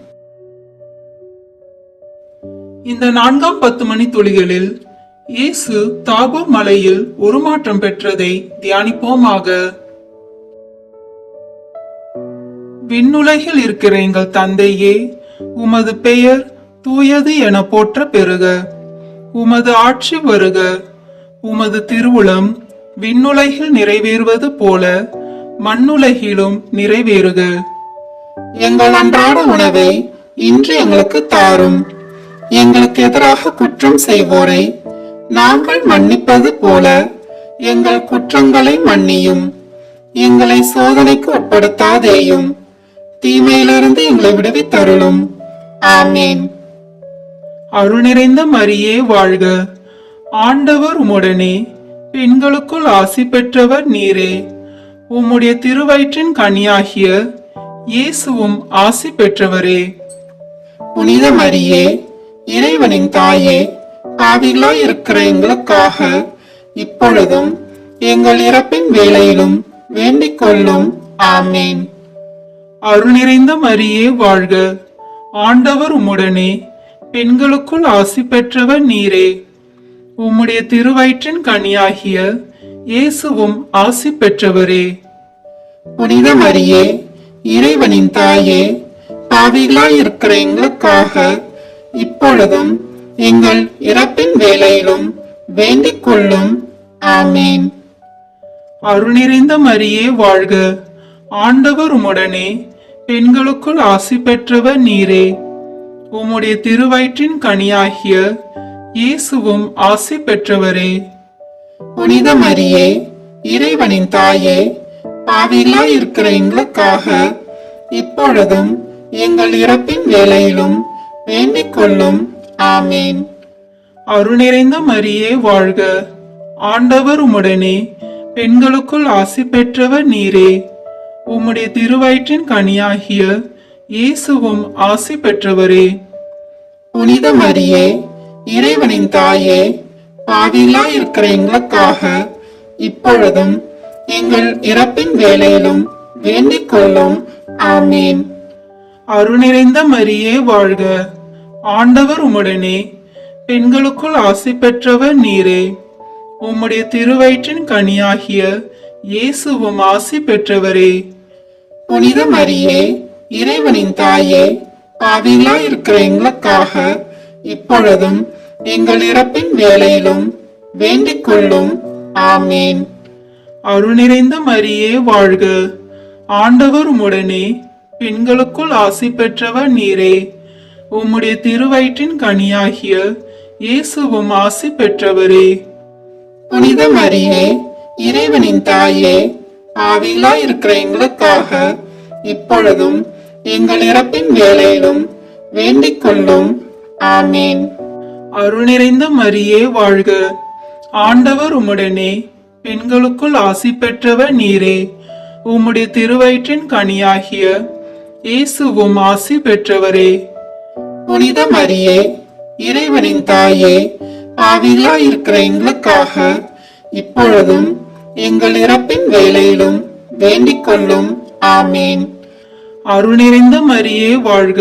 S2: இந்த 4ஆம் 10 மணி துளிகளில் இயேசு தாபோர் மலையில் உருமாற்றம் பெற்றதை தியானிப்போமாக. விண்ணுலகில் இருக்கிற எங்கள் தந்தையே, உமது பெயர் தூயது என போற்ற பெறுக. உமது ஆட்சி வருக. உமது திருவுளம் விண்ணுலகில் நிறைவேறுவது போல மண்ணுலகிலும் நிறைவேறுக.
S3: எங்கள் அன்றாட உணவை இன்று எங்களுக்கு தாரும். எங்களுக்கு எதிராக குற்றம் செய்வோரை நாங்கள் மன்னிப்பது போல எங்கள் குற்றங்களை மன்னியும். எங்களை சோதனைக்கு உட்படுத்தாதேயும், தீமையிலிருந்து எங்களை விடுவித்தருளும். ஆமீன்.
S2: அருள் நிறைந்த மரியே வாழ்க. ஆண்டவர் உம்முடனே, பெண்களுக்குள் ஆசி பெற்றவர் நீரே. உம்முடைய திருவயிற்றின் கனியாகிய இயேசுவும் ஆசி பெற்றவரே.
S3: புனித மரியே, இறைவனின் தாயே, பாவிகளாய் இருக்கிற எங்களுக்காக இப்பொழுதும் எங்கள் இறப்பின் வேளையிலும் வேண்டிக் கொள்ளும். ஆமேன்.
S2: அருள் நிறைந்த மரியே வாழ்க. ஆண்டவர் உம்முடனே, பெண்களுக்குள் ஆசி பெற்றவர் நீரே. உம்முடைய திருவயிற்றின் கனியாகிய இயேசுவும் ஆசி பெற்றவரே.
S3: புனித மரியே, இறைவனின் தாயே, பாவிகளாய் இருக்கிற எங்களுக்காக இப்பொழுதும் எங்கள் இறப்பின் வேளையிலும் வேண்டிக் கொள்ளும். ஆமேன்.
S2: அருள் நிறைந்த மரியே வாழ்க. ஆண்டவர் உம்முடனே, பெண்களுக்குள் ஆசி பெற்றவர் நீரே. உம்முடைய திருவயிற்றின் கனியாகிய இயேசுவும் ஆசி பெற்றவரே.
S3: புனித மரியே, இறைவனின் தாயே, பாவிகளாய் இருக்கிற எங்களுக்காக இப்பொழுதும் எங்கள் இறப்பின் வேளையிலும் வேண்டிக் கொள்ளும். ஆமேன்.
S2: அருள் நிறைந்த மரியே வாழ்க. ஆண்டவர் உம்முடனே, பெண்களுக்குள் ஆசி பெற்றவர் நீரே. உம்முடைய திருவயிற்றின் கனியாகிய இயேசுவும் ஆசி பெற்றவரே.
S3: புனித மரியே, இறைவனின் தாயே, பாவிகளாய் இருக்கிற எங்களுக்காக இப்பொழுதும் எங்கள் இறப்பின் வேளையிலும் வேண்டிக் கொள்ளும். ஆமேன்.
S2: அருள் நிறைந்த மரியே வாழ்க. ஆண்டவர் உம்முடனே, பெண்களுக்குள் ஆசி பெற்றவர் நீரே. உம்முடைய திருவயிற்றின் கனியாகிய இயேசுவும் ஆசி பெற்றவரே.
S3: புனித மரியே, இறைவனின் தாயே, பாவிகளாய் இருக்கிற எங்களுக்காக இப்பொழுதும் எங்கள் இறப்பின் வேளையிலும் வேண்டிக் கொள்ளும். ஆமேன்.
S2: அருள் நிறைந்த மரியே வாழ்க. ஆண்டவர் உம்முடனே, பெண்களுக்குள் ஆசி பெற்றவர் நீரே. உம்முடைய திருவயிற்றின் கனியாகிய இயேசுவும் ஆசி பெற்றவரே.
S3: புனித மரியே, இறைவனின் தாயே, பாவிகளாய் இருக்கிற எங்களுக்காக இப்பொழுதும் எங்கள் இறப்பின் வேளையிலும் வேண்டிக் கொள்ளும். ஆமேன்.
S2: அருள் நிறைந்த மரியே வாழ்க. ஆண்டவர் உம்முடனே, பெண்களுக்குள் ஆசி பெற்றவர் நீரே. உம்முடைய திருவயிற்றின் கனியாகிய இயேசுவும் ஆசி பெற்றவரே.
S3: புனித மரியே, இறைவனின் தாயே, பாவிகளாய் இருக்கிற எங்களுக்காக இப்பொழுதும் எங்கள் இறப்பின் வேளையிலும் வேண்டிக் கொள்ளும். ஆமேன்.
S2: அருள் நிறைந்த மரியே வாழ்க.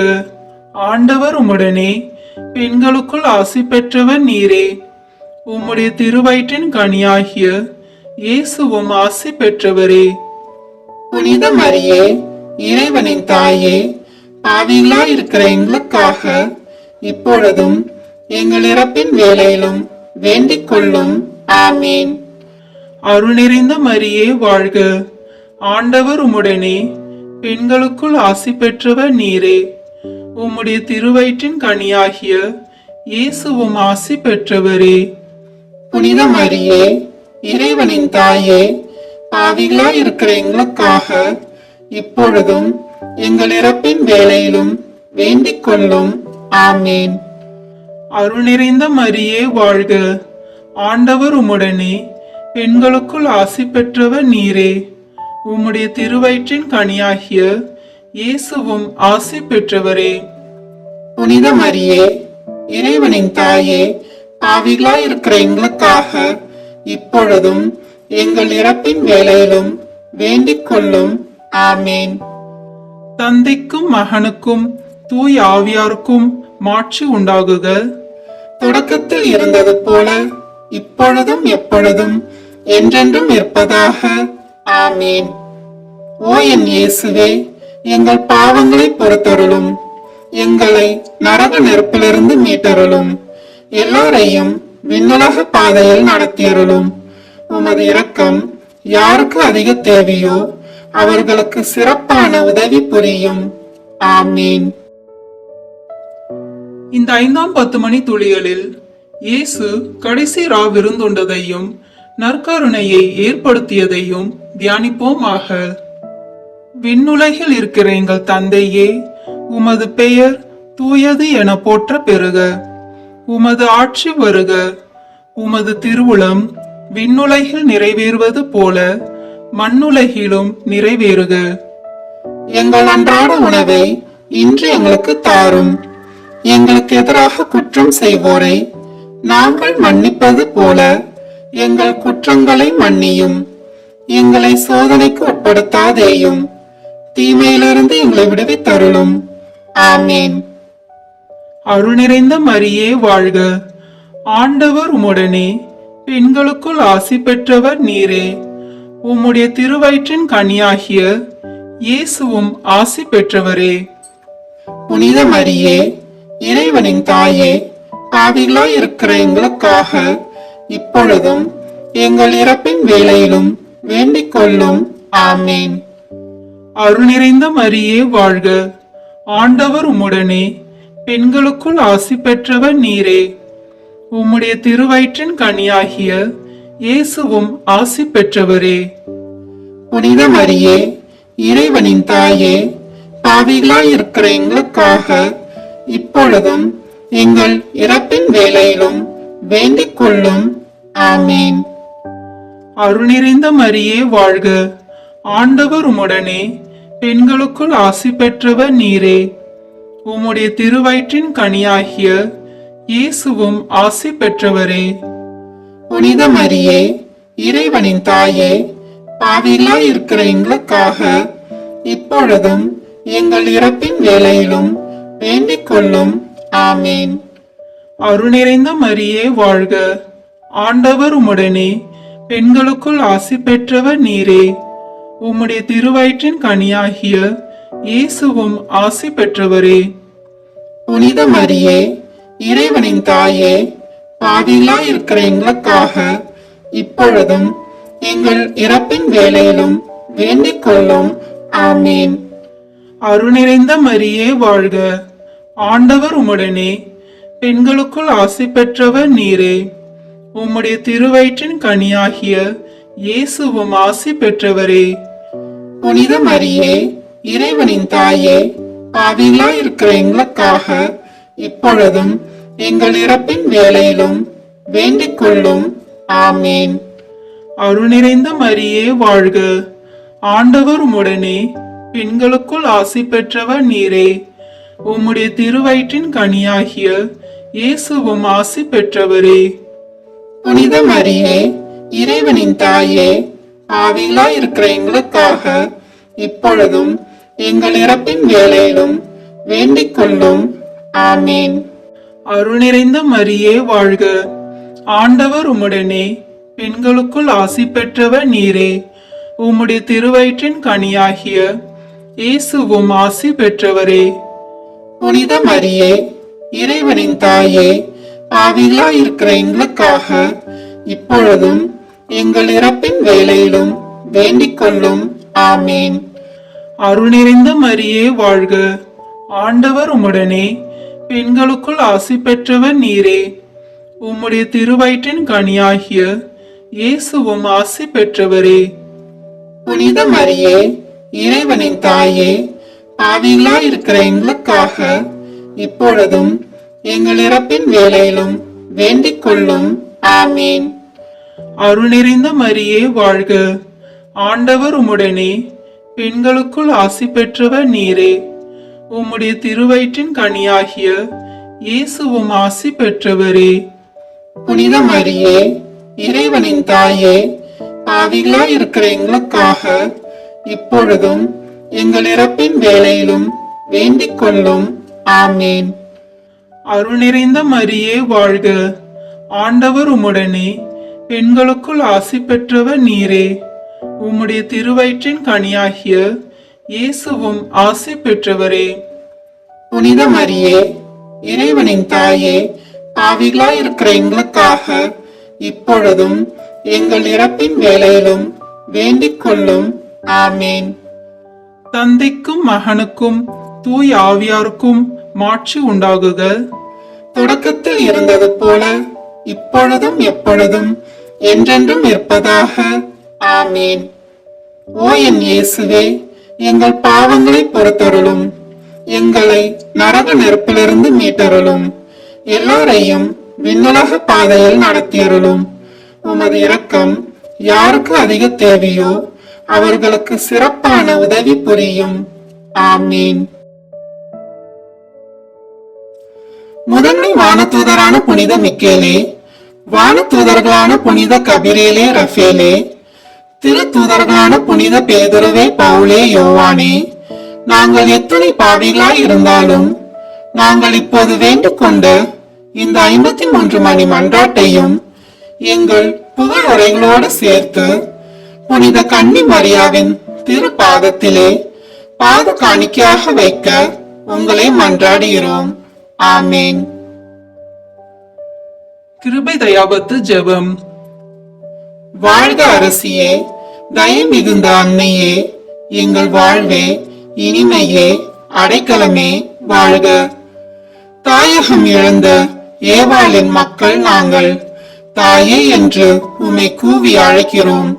S2: ஆண்டவர் உம்முடனே, பெண்களுக்குள் ஆசி பெற்றவர் நீரே. உம்முடைய திருவயிற்றின் கனியாகிய இயேசுவும் ஆசி பெற்றவரே.
S3: புனித மரியே, இறைவனின் தாயே, பாவிகளாய் இருக்கிற எங்களுக்காக இப்பொழுதும் எங்கள் இறப்பின் வேளையிலும் வேண்டிக் கொள்ளும். ஆமேன்.
S2: அருள் நிறைந்த மரியே வாழ்க. ஆண்டவர் உம்முடனே, பெண்களுக்குள் ஆசி பெற்றவர் நீரே. உம்முடைய திருவயிற்றின் கனியாகிய இயேசுவும் ஆசி பெற்றவரே.
S3: புனித மரியே, இறைவனின் தாயே, பாவிகளாய் இருக்கிற எங்களுக்காக இப்பொழுதும் எங்கள் இறப்பின் வேளையிலும் வேண்டிக் கொள்ளும். ஆமேன்.
S2: அருள் நிறைந்த மரியே வாழ்க. ஆண்டவர் உம்முடனே, பெண்களுக்குள் ஆசி பெற்றவர் நீரே. உம்முடைய திருவயிற்றின் கனியாகிய இயேசுவும் ஆசி பெற்றவரே.
S3: புனித மரியே, இறைவனின் தாயே, பாவிகளாய் இருக்கிற எங்களுக்காக இப்பொழுதும் எங்கள் இறப்பின் வேளையிலும் வேண்டிக் கொள்ளும். ஆமேன்.
S2: தந்தைக்கும் மகனுக்கும் தூய் ஆவியாருக்கும் மாட்சி உண்டாகுக.
S3: தொடக்கத்தில் இருந்தது போல இப்பொழுதும் எப்பொழுதும் என்றென்றும் இருப்பதாக. ஆமேன். ஓ என் இயேசுவே, எங்கள் பாவங்களை பொறுத்தருளும், எங்களை நரக நெருப்பிலிருந்து மீட்டருளும், எல்லோரையும் விண்ணுலக பாதையில் நடத்தியருளும். உமது இரக்கம் யாருக்கு அதிக தேவையோ அவர்களுக்கு சிறப்பான உதவி புரியும். ஆமீன்.
S2: இந்த 5ஆம் 10 மணி துளிகளில் இயேசு கடைசி விருந்துண்டதையும் நற்கருணையை ஏற்படுத்தியதையும் தியானிப்போமாக. விண்ணுலகில் இருக்கிற எங்கள் தந்தையே, உமது பெயர் தூயது என போற்ற பெறுக. உமது ஆட்சி வருக. உமது திருவுளம் விண்ணுலகில் நிறைவேறுவது போல மண்ணுலகிலும் நிறைவேறுக.
S3: எங்கள் அன்றாட உணவை இன்று எங்களுக்கு தாரும். எங்களுக்கு எதிராக குற்றம் செய்வோரை நாங்கள் மன்னிப்பது போல எங்கள் குற்றங்களை மன்னியும். எங்களை சோதனைக்கு உட்படுத்தாதேயும், தீமையிலிருந்து எங்களை விடுவித்தருளும். ஆமேன்.
S2: அருள் நிறைந்த மரியே வாழ்க. ஆண்டவர் உம்முடனே, பெண்களுக்குள் ஆசி பெற்றவர் நீரே. உம்முடைய திருவயிற்றின் கனியாகிய இயேசுவும் ஆசி பெற்றவரே.
S3: புனித மரியே, இறைவனின் தாயே, பாவிகளாய் இருக்கிற எங்களுக்காக இப்பொழுதும் எங்கள் இறப்பின் வேளையிலும் வேண்டிக் கொள்ளும். ஆமேன்.
S2: அருள் நிறைந்த மரியே வாழ்க. ஆண்டவர் உம்முடனே, பெண்களுக்குள் ஆசி பெற்றவர் நீரே. உம்முடைய திருவயிற்றின் கனியாகிய இயேசுவும் ஆசி பெற்றவரே.
S3: புனித மரியே, இறைவனின் தாயே, பாவிகளாய் இருக்கிற எங்களுக்காக இப்பொழுதும் எங்கள் இறப்பின் வேளையிலும் வேண்டிக் கொள்ளும். ஆமேன்.
S2: அருள் நிறைந்த மரியே வாழ்க. ஆண்டவர் உம்முடனே, பெண்களுக்குள் ஆசி பெற்றவர் நீரே. உம்முடைய திருவயிற்றின் கனியாகிய இயேசுவும் ஆசி பெற்றவரே.
S3: புனித மரியே, இறைவனின் தாயே, பாவிகளாய் இருக்கிற எங்களுக்காக இப்பொழுதும் எங்கள் இறப்பின் வேளையிலும் வேண்டிக் கொள்ளும். ஆமேன்.
S2: அருள் நிறைந்த மரியே வாழ்க. ஆண்டவர் உம்முடனே, பெண்களுக்குள் ஆசி பெற்றவர் நீரே. உம்முடைய திருவயிற்றின் கனியாகிய இயேசுவும் ஆசி பெற்றவரே.
S3: புனித மரியே, இறைவனின் தாயே, பாவிகளாய் இருக்கிற எங்களுக்காக இப்பொழுதும் எங்கள் இறப்பின் வேளையிலும் வேண்டிக் கொள்ளும். ஆமேன்.
S2: அருள் நிறைந்த மரியே வாழ்க. ஆண்டவர் உம்முடனே, பெண்களுக்குள் ஆசி பெற்றவர் நீரே. உம்முடைய திருவயிற்றின் கனியாகிய இயேசுவும் ஆசி பெற்றவரே.
S3: புனித மரியே, இறைவனின் தாயே, பாவிகளாய் இருக்கிற எங்களுக்காக இப்பொழுதும் எங்கள் இறப்பின் வேளையிலும் வேண்டிக் கொள்ளும். ஆமேன்.
S2: அருள் நிறைந்த மரியே வாழ்க. ஆண்டவர் உம்முடனே, பெண்களுக்குள் ஆசி பெற்றவர் நீரே. உம்முடைய திருவயிற்றின் கனியாகிய இயேசுவும் ஆசி பெற்றவரே.
S3: புனித மரியே, இறைவனின் தாயே, பாவிகளாய் இருக்கிற எங்களுக்காக இப்பொழுதும் எங்கள் இறப்பின் வேளையிலும் வேண்டிக் கொள்ளும். ஆமேன்.
S2: அருள் நிறைந்த மரியே வாழ்க. ஆண்டவர் உம்முடனே, பெண்களுக்குள் ஆசி பெற்றவர் நீரே. உம்முடைய திருவயிற்றின் கனியாகிய இயேசுவும் ஆசி பெற்றவரே.
S3: புனித மரியே, இறைவனின் தாயே, பாவிகளாய் இருக்கிற எங்களுக்காக இப்பொழுதும் எங்கள் இறப்பின் வேளையிலும் வேண்டிக் கொள்ளும். ஆமேன்.
S2: அருள் நிறைந்த மரியே வாழ்க. ஆண்டவர் உம்முடனே, பெண்களுக்குள் ஆசி பெற்றவர் நீரே. உம்முடைய திருவயிற்றின் கனியாகிய இயேசுவும் ஆசி பெற்றவரே.
S3: புனித மரியே, இறைவனின் தாயே, பாவிகளாய் இருக்கிற எங்களுக்காக இப்பொழுதும் எங்கள் இறப்பின் வேளையிலும் வேண்டிக் கொள்ளும். ஆமேன்.
S2: அருள் நிறைந்த மரியே வாழ்க. ஆண்டவர் உம்முடனே, பெண்களுக்குள் ஆசி பெற்றவர் நீரே. உம்முடைய திருவயிற்றின் கனியாகிய இயேசுவும் ஆசி பெற்றவரே.
S3: புனித மரியே, இறைவனின் தாயே, பாவிகளாய் இருக்கிற எங்களுக்காக இப்பொழுதும் எங்கள் இறப்பின் வேளையிலும் வேண்டிக் கொள்ளும். ஆமேன்.
S2: அருள் நிறைந்த மரியே வாழ்க. ஆண்டவர் உம்முடனே, பெண்களுக்குள் ஆசி பெற்றவர் நீரே. உம்முடைய திருவயிற்றின் கனியாகிய இயேசுவும் ஆசி பெற்றவரே.
S3: புனித மரியே, இறைவனின் தாயே, பாவிகளாய் இருக்கிற எங்களுக்காக இப்பொழுதும் எங்கள் இறப்பின் வேளையிலும் வேண்டிக் கொள்ளும். ஆமேன்.
S2: தந்தைக்கும் மகனுக்கும் தூய் ஆவியாருக்கும் மாட்சி உண்டாகுக.
S3: தொடக்கத்தில் இருந்தது போல இப்பொழுதும் எப்பொழுதும் என்றென்றும் இருப்பதாக. ஆமேன். ஓ என் இயேசுவே, எங்கள் பாவங்களை பொறுத்தருளும். எங்களை நரக நெருப்பிலிருந்து மீட்டருளும். எல்லாரையும் விண்ணுலக பாதையில் நடத்தியருளும். உமது இரக்கம் யாருக்கு அதிக தேவையோ அவர்களுக்கு சிறப்பான உதவி புரியும். ஆமீன். முதன்மை வானதூதரான புனித மிக்கேலே, வானதூதர்களான புனித கபிரேலே, ரஃபேலே, திரு தூதர்களான புனித பேதுருவே, பவுலே, யோவானே, நாங்கள் எத்தனை பாவிகளாய் இருந்தாலும் நாங்கள் இப்போது வேண்டிக் கொண்ட இந்த 53 மணி மன்றாட்டையும் எங்கள் புகழ் உரைகளோடு சேர்த்து புனித கன்னி மரியாவின் திரு பாதத்திலே பாத காணிக்கையாக வைக்க உங்களை மன்றாடுகிறோம். ஆமீன்.
S2: கிருபை தயாபத்து ஜெபம்.
S3: வாழ்க அரசியே, தயை மிகுந்த அன்னையே, எங்கள் வாழ்வே, இனிமையே, அடைக்கலமே, வாழ்க. தாயகம் இழந்த ஏவாளின் மக்கள் நாங்கள், தாயே என்று உம்மை கூவி அழைக்கிறோம்.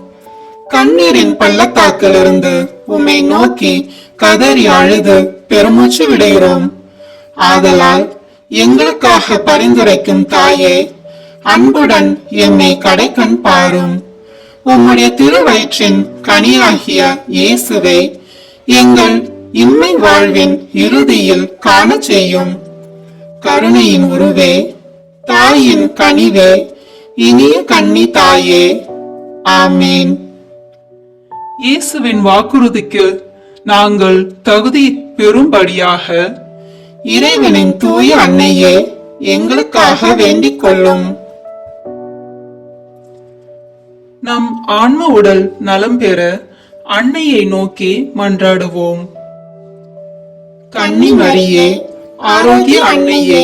S3: கண்ணீரின் பள்ளத்தாக்கிலிருந்து உம்மை நோக்கி கதறி அழுது பெருமூச்சு விடுகிறோம். ஆதலால் எங்களுக்காக பரிந்துரைக்கும் தாயே, அன்புடன் எம்மை கடைக்கண் பாரும். உம்முடைய திருவயிற்றின் கனியாகிய இயேசுவை எங்கள் இம்மை வாழ்வின் இறுதியில் காண செய்யும். கருணையின் உருவே, தாயின் கனிவே, இனிய கன்னி தாயே. ஆமீன்.
S2: இயேசுவின் வாக்குறுதிக்கு நாங்கள் தகுதி பெறும்படியாக
S3: இறைவனின் தூய அன்னையே, எங்களுக்காக வேண்டிக் கொள்ளும்.
S2: நம் ஆன்ம உடல் நலம் பெற அன்னையை நோக்கி மன்றாடுவோம்.
S3: கன்னி மரியே, ஆரோக்கிய அன்னையே,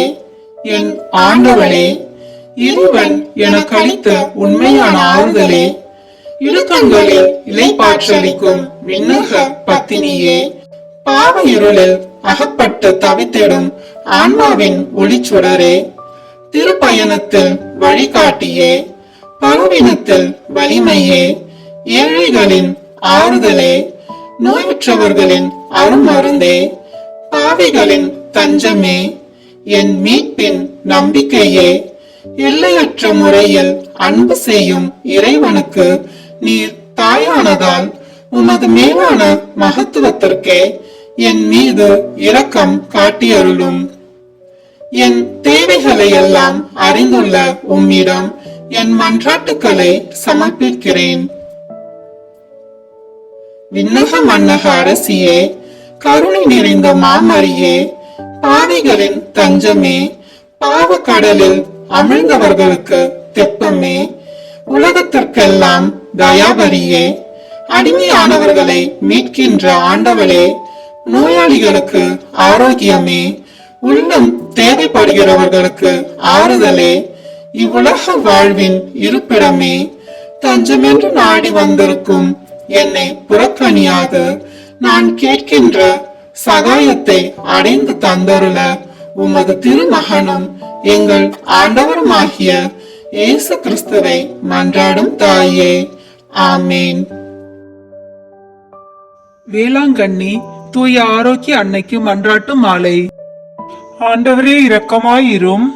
S3: என் ஆண்டவளே, இறைவன் எனக்கு அளித்த உண்மையான ஆறுதலே, இடுக்கண்களில் இலைப்பாற்றளிக்கும் விண்ணக பத்தினியே, பாவ இருளில் அகப்பட்டு தவித்திடும் ஆன்மாவின் ஒளிச்சுடரே, திருப்பயணத்தில் வழிகாட்டியே, பலவீனத்தில் வலிமையே, ஏழைகளின் ஆறுதலே, நோயுற்றவர்களின் அருமருந்தே, பாவிகளின் தஞ்சமே, என் மீட்பின் நம்பிக்கையே, எல்லையற்ற முறையில் அன்பு செய்யும் இறைவனுக்கு நீர் தாயானதால் உமது மேலான மகத்துவத்திற்கே என் மீது இரக்கம் காட்டியருளும். என் தேவைகளை எல்லாம் அறிந்துள்ள உம்மிடம் என் மன்றாட்டுக்களை சமர்ப்பிக்கிறேன். விண்ணக மன்னக அரசியே, கருணை நிறைந்த மாமரியே, பாவிகளின் தஞ்சமே, பாவக்கடலில் அமிழ்ந்தவர்களுக்கு தெப்பமே, உலகத்திற்கெல்லாம் தயாபரியே, அடிமையானவர்களை மீட்கின்ற ஆண்டவளே, நோயாளிகளுக்கு ஆரோக்கியமே, உள்ளம் தேவைப்படுகிறவர்களுக்கு ஆறுதலே, இவ்வுலக வாழ்வின் இருப்பிடமே, தஞ்சமென்று நாடி வந்திருக்கும் என்னை புறக்கணியாக நான் கேட்கின்ற சகாயத்தை அடைந்து தந்தருள உமது திருமகனும் எங்கள் ஆண்டவருமாகிய இயேசு கிறிஸ்துவை மன்றாடும் தாயே. ஆமீன்.
S2: வேளாங்கண்ணி தூய ஆரோக்கிய அன்னைக்கு மன்றாட்டு மாலை.
S4: ஆண்டவரே இரக்கமாயிரும்.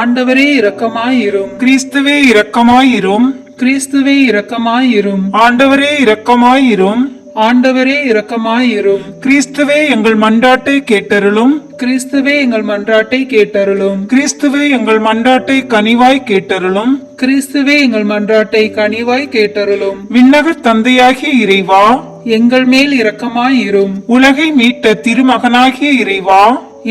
S2: ஆண்டவரே இரக்கமாயிரும்.
S4: கிறிஸ்துவே இரக்கமாயிரும்.
S2: கிறிஸ்துவே இரக்கமாயிரும்.
S4: ஆண்டவரே இரக்கமாயிரும்.
S2: ஆண்டவரே இரக்கமாயிரும்.
S4: கிறிஸ்துவே எங்கள் மன்றாட்டை கேட்டருளும்.
S2: கிறிஸ்துவே எங்கள் மன்றாட்டை கேட்டருளும்.
S4: கிறிஸ்துவே எங்கள் மன்றாட்டை கனிவாய் கேட்டருளும்.
S2: கிறிஸ்துவே எங்கள் மன்றாட்டை கனிவாய் கேட்டருளும்.
S4: விண்ணக தந்தையாகிய இறைவா,
S2: எங்கள் மேல் இரக்கமாயிரும்.
S4: உலகை மீட்ட திருமகனாகிய இறைவா,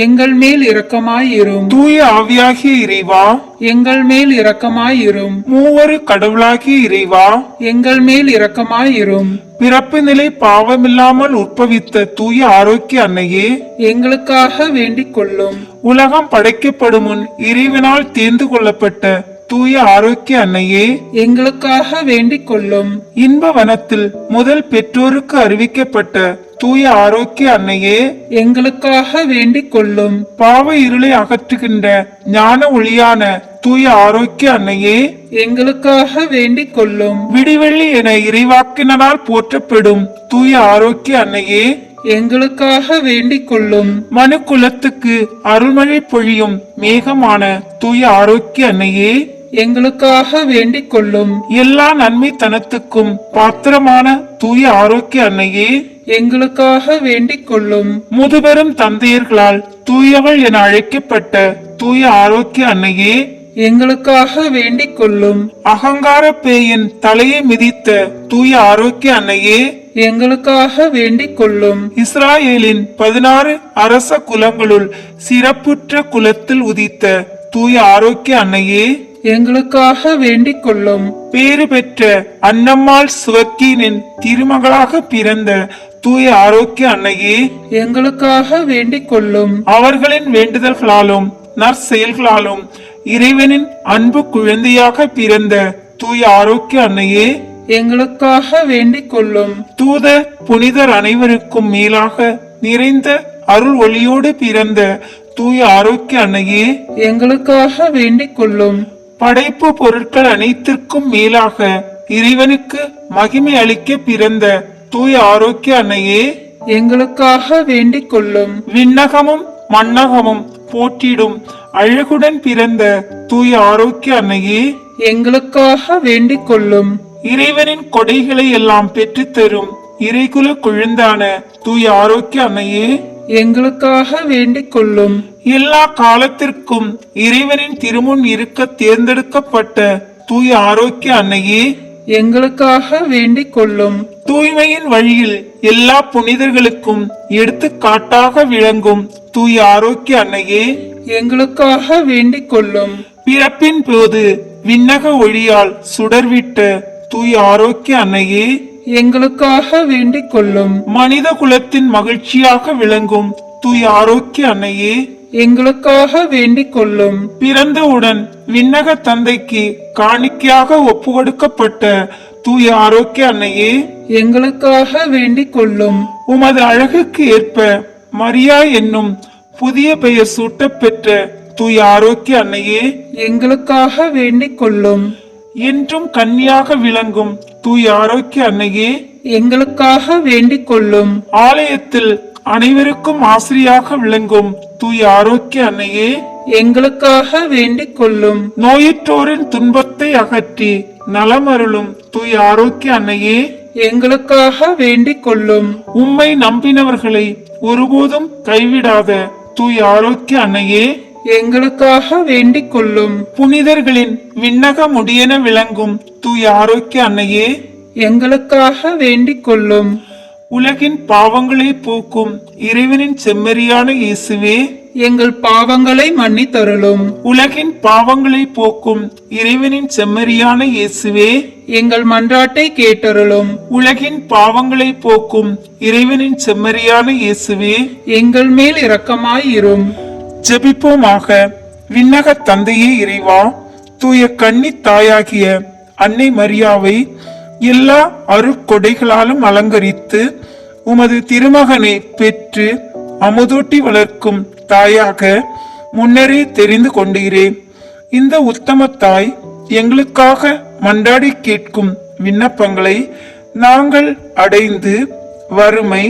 S2: எங்கள் மேல் இரக்கமாயிரும்.
S4: தூய ஆவியாகிய இறைவா,
S2: எங்கள் மேல் இரக்கமாயிரும்.
S4: மூவரு கடவுளாகிய இறைவா,
S2: எங்கள் மேல் இரக்கமாயிரும்.
S4: பிறப்பு நிலை பாவமில்லாமல் உற்பவித்த தூய ஆரோக்கிய அன்னையே,
S2: எங்களுக்காக வேண்டிக் கொள்ளும்.
S4: உலகம் படைக்கப்படும் முன் இறைவனால் தேர்ந்து கொள்ளப்பட்ட தூய ஆரோக்கிய அன்னையே,
S2: எங்களுக்காக வேண்டிக் கொள்ளும்.
S4: இன்ப வனத்தில் முதல் பெற்றோருக்கு அறிவிக்கப்பட்ட தூய ஆரோக்கிய அன்னையே,
S2: எங்களுக்காக வேண்டிக் கொள்ளும்.
S4: பாவ இருளை அகற்றுகின்ற ஞான ஒளியான தூய ஆரோக்கிய அன்னையே,
S2: எங்களுக்காக வேண்டிக் கொள்ளும்.
S4: விடிவெள்ளி என இறைவாக்கினரால் போற்றப்படும் தூய ஆரோக்கிய அன்னையே,
S2: எங்களுக்காக வேண்டிக் கொள்ளும்.
S4: மனு குலத்துக்கு அருள்மழை பொழியும் மேகமான தூய ஆரோக்கிய அன்னையே,
S2: எங்களுக்காக வேண்டிக் கொள்ளும்.
S4: எல்லா நன்மைத்தனத்துக்கும் பாத்திரமான தூய ஆரோக்கிய அன்னையே,
S2: எங்களுக்காக வேண்டிக் கொள்ளும்.
S4: முதுபெரும் தந்தையர்களால் தூயவள் என அழைக்கப்பட்ட தூய ஆரோக்கிய அன்னையே,
S2: எங்களுக்காக வேண்டிக் கொள்ளும்.
S4: அகங்கார பேயின் தலையை மிதித்த தூய ஆரோக்கிய அன்னையே,
S2: எங்களுக்காக வேண்டிக் கொள்ளும்.
S4: இஸ்ராயேலின் 16 அரச குலங்களுள் சிறப்புற்ற குலத்தில் உதித்த தூய ஆரோக்கிய அன்னையே,
S2: எங்களுக்காக வேண்டிக் கொள்ளும்.
S4: பேறு பெற்ற அன்னம்மாள் சுவர்க்கீனின் திருமகளாக பிறந்த தூய ஆரோக்கிய அன்னையே,
S2: எங்களுக்காக வேண்டிக் கொள்ளும்.
S4: அவர்களின் வேண்டுதல்களாலும் நற்செயல்களாலும் இறைவனின் அன்பு குழந்தையாக பிறந்த தூய ஆரோக்கிய அன்னையே,
S2: எங்களுக்காக வேண்டிக் கொள்ளும்.
S4: தூத புனிதர் அனைவருக்கும் மேலாக நிறைந்த அருள் ஒளியோடு பிறந்த தூய ஆரோக்கிய அன்னையே,
S2: எங்களுக்காக வேண்டிக் கொள்ளும்.
S4: படைப்பு பொருட்கள் அனைத்திற்கும் மேலாக இறைவனுக்கு மகிமை அளிக்க பிறந்த தூய ஆரோக்கிய அன்னையே,
S2: எங்களுக்காக வேண்டிக் கொள்ளும்.
S4: விண்ணகமும் மண்ணகமும் போற்றிடும் அழகுடன் பிறந்த தூய ஆரோக்கிய அன்னையே,
S2: எங்களுக்காக வேண்டிக் கொள்ளும்.
S4: இறைவனின் கொடைகளை எல்லாம் பெற்றுத்தரும் இறைகுல குழந்தான தூய ஆரோக்கிய அன்னையே,
S2: எங்களுக்காக வேண்டிக் கொள்ளும்.
S4: எல்லா காலத்திற்கும் இறைவனின் திருமுன் இருக்க தேர்ந்தெடுக்கப்பட்ட தூய ஆரோக்கிய அன்னையே,
S2: எங்களுக்காக வேண்டிக் கொள்ளும்.
S4: தூய்மையின் வழியில் எல்லா புனிதர்களுக்கும் எடுத்துக்காட்டாக விளங்கும் தூய ஆரோக்கிய அன்னையே,
S2: எங்களுக்காக வேண்டிக் கொள்ளும்.
S4: பிறப்பின் போது விண்ணக ஒளியால் சுடர்விட்ட தூய ஆரோக்கிய அன்னையே,
S2: எங்களுக்காக வேண்டிக் கொள்ளும்.
S4: மனித குலத்தின் மகிழ்ச்சியாக விளங்கும் தூய ஆரோக்கிய அன்னையே,
S2: எங்களுக்காக வேண்டிக் கொள்ளும்.
S4: பிறந்தவுடன் விண்ணக தந்தைக்கு காணிக்கையாக ஒப்புக்கொடுக்கப்பட்ட தூய ஆரோக்கிய அன்னையே,
S2: எங்களுக்காக வேண்டிக் கொள்ளும்.
S4: உமது அழகுக்கு ஏற்ப மரியா என்னும் புதிய பெயர் சூட்டப் பெற்ற தூய ஆரோக்கிய அன்னையே,
S2: எங்களுக்காக வேண்டிக் கொள்ளும்.
S4: என்றும் கன்னியாக விளங்கும் தூய ஆரோக்கிய அன்னையே,
S2: எங்களுக்காக வேண்டிக் கொள்ளும்.
S4: ஆலயத்தில் அனைவருக்கும் ஆசிரியாக விளங்கும் தூய ஆரோக்கிய அன்னையே,
S2: எங்களுக்காக வேண்டிக் கொள்ளும்.
S4: நோயுற்றோரின் துன்பத்தை அகற்றி நலமருளும் தூய ஆரோக்கிய அன்னையே,
S2: எங்களுக்காக வேண்டிக் கொள்ளும்.
S4: உம்மை நம்பினவர்களை ஒருபோதும் கைவிடாத தூய ஆரோக்கிய அன்னையே,
S2: எங்களுக்காக வேண்டிக் கொள்ளும்.
S4: புனிதர்களின் விண்ணக முடியென விளங்கும் தூய ஆரோக்கிய அன்னையே,
S2: எங்களுக்காக வேண்டிக் கொள்ளும்.
S4: உலகின் பாவங்களை போக்கும் இறைவனின் செம்மறியான இயேசுவே,
S2: எங்கள் பாவங்களை மன்னித்தருளும்.
S4: உலகின் பாவங்களை போக்கும் இறைவனின் செம்மறியான இயேசுவே,
S2: எங்கள் மன்றாட்டை கேட்டருளும்.
S4: உலகின் பாவங்களை போக்கும் இறைவனின் செம்மறியான இயேசுவே,
S2: எங்கள் மேல் இரக்கமாயிரும்.
S4: ஜெபிப்போமாக. விண்ணக தந்தையே இறைவா, தூய கன்னி தாயாகிய அன்னை மரியாவை எல்லா அருட்கொடைகளாலும் அலங்கரித்து உமது திருமகனை பெற்று அமுதூட்டி வளர்க்கும் தாயாக முன்னரே தெரிந்து கொண்டீரேன். இந்த உத்தம தாய் எங்களுக்காக மன்றாடி கேட்கும் விண்ணப்பங்களை நாங்கள் அடைந்து வறுமை,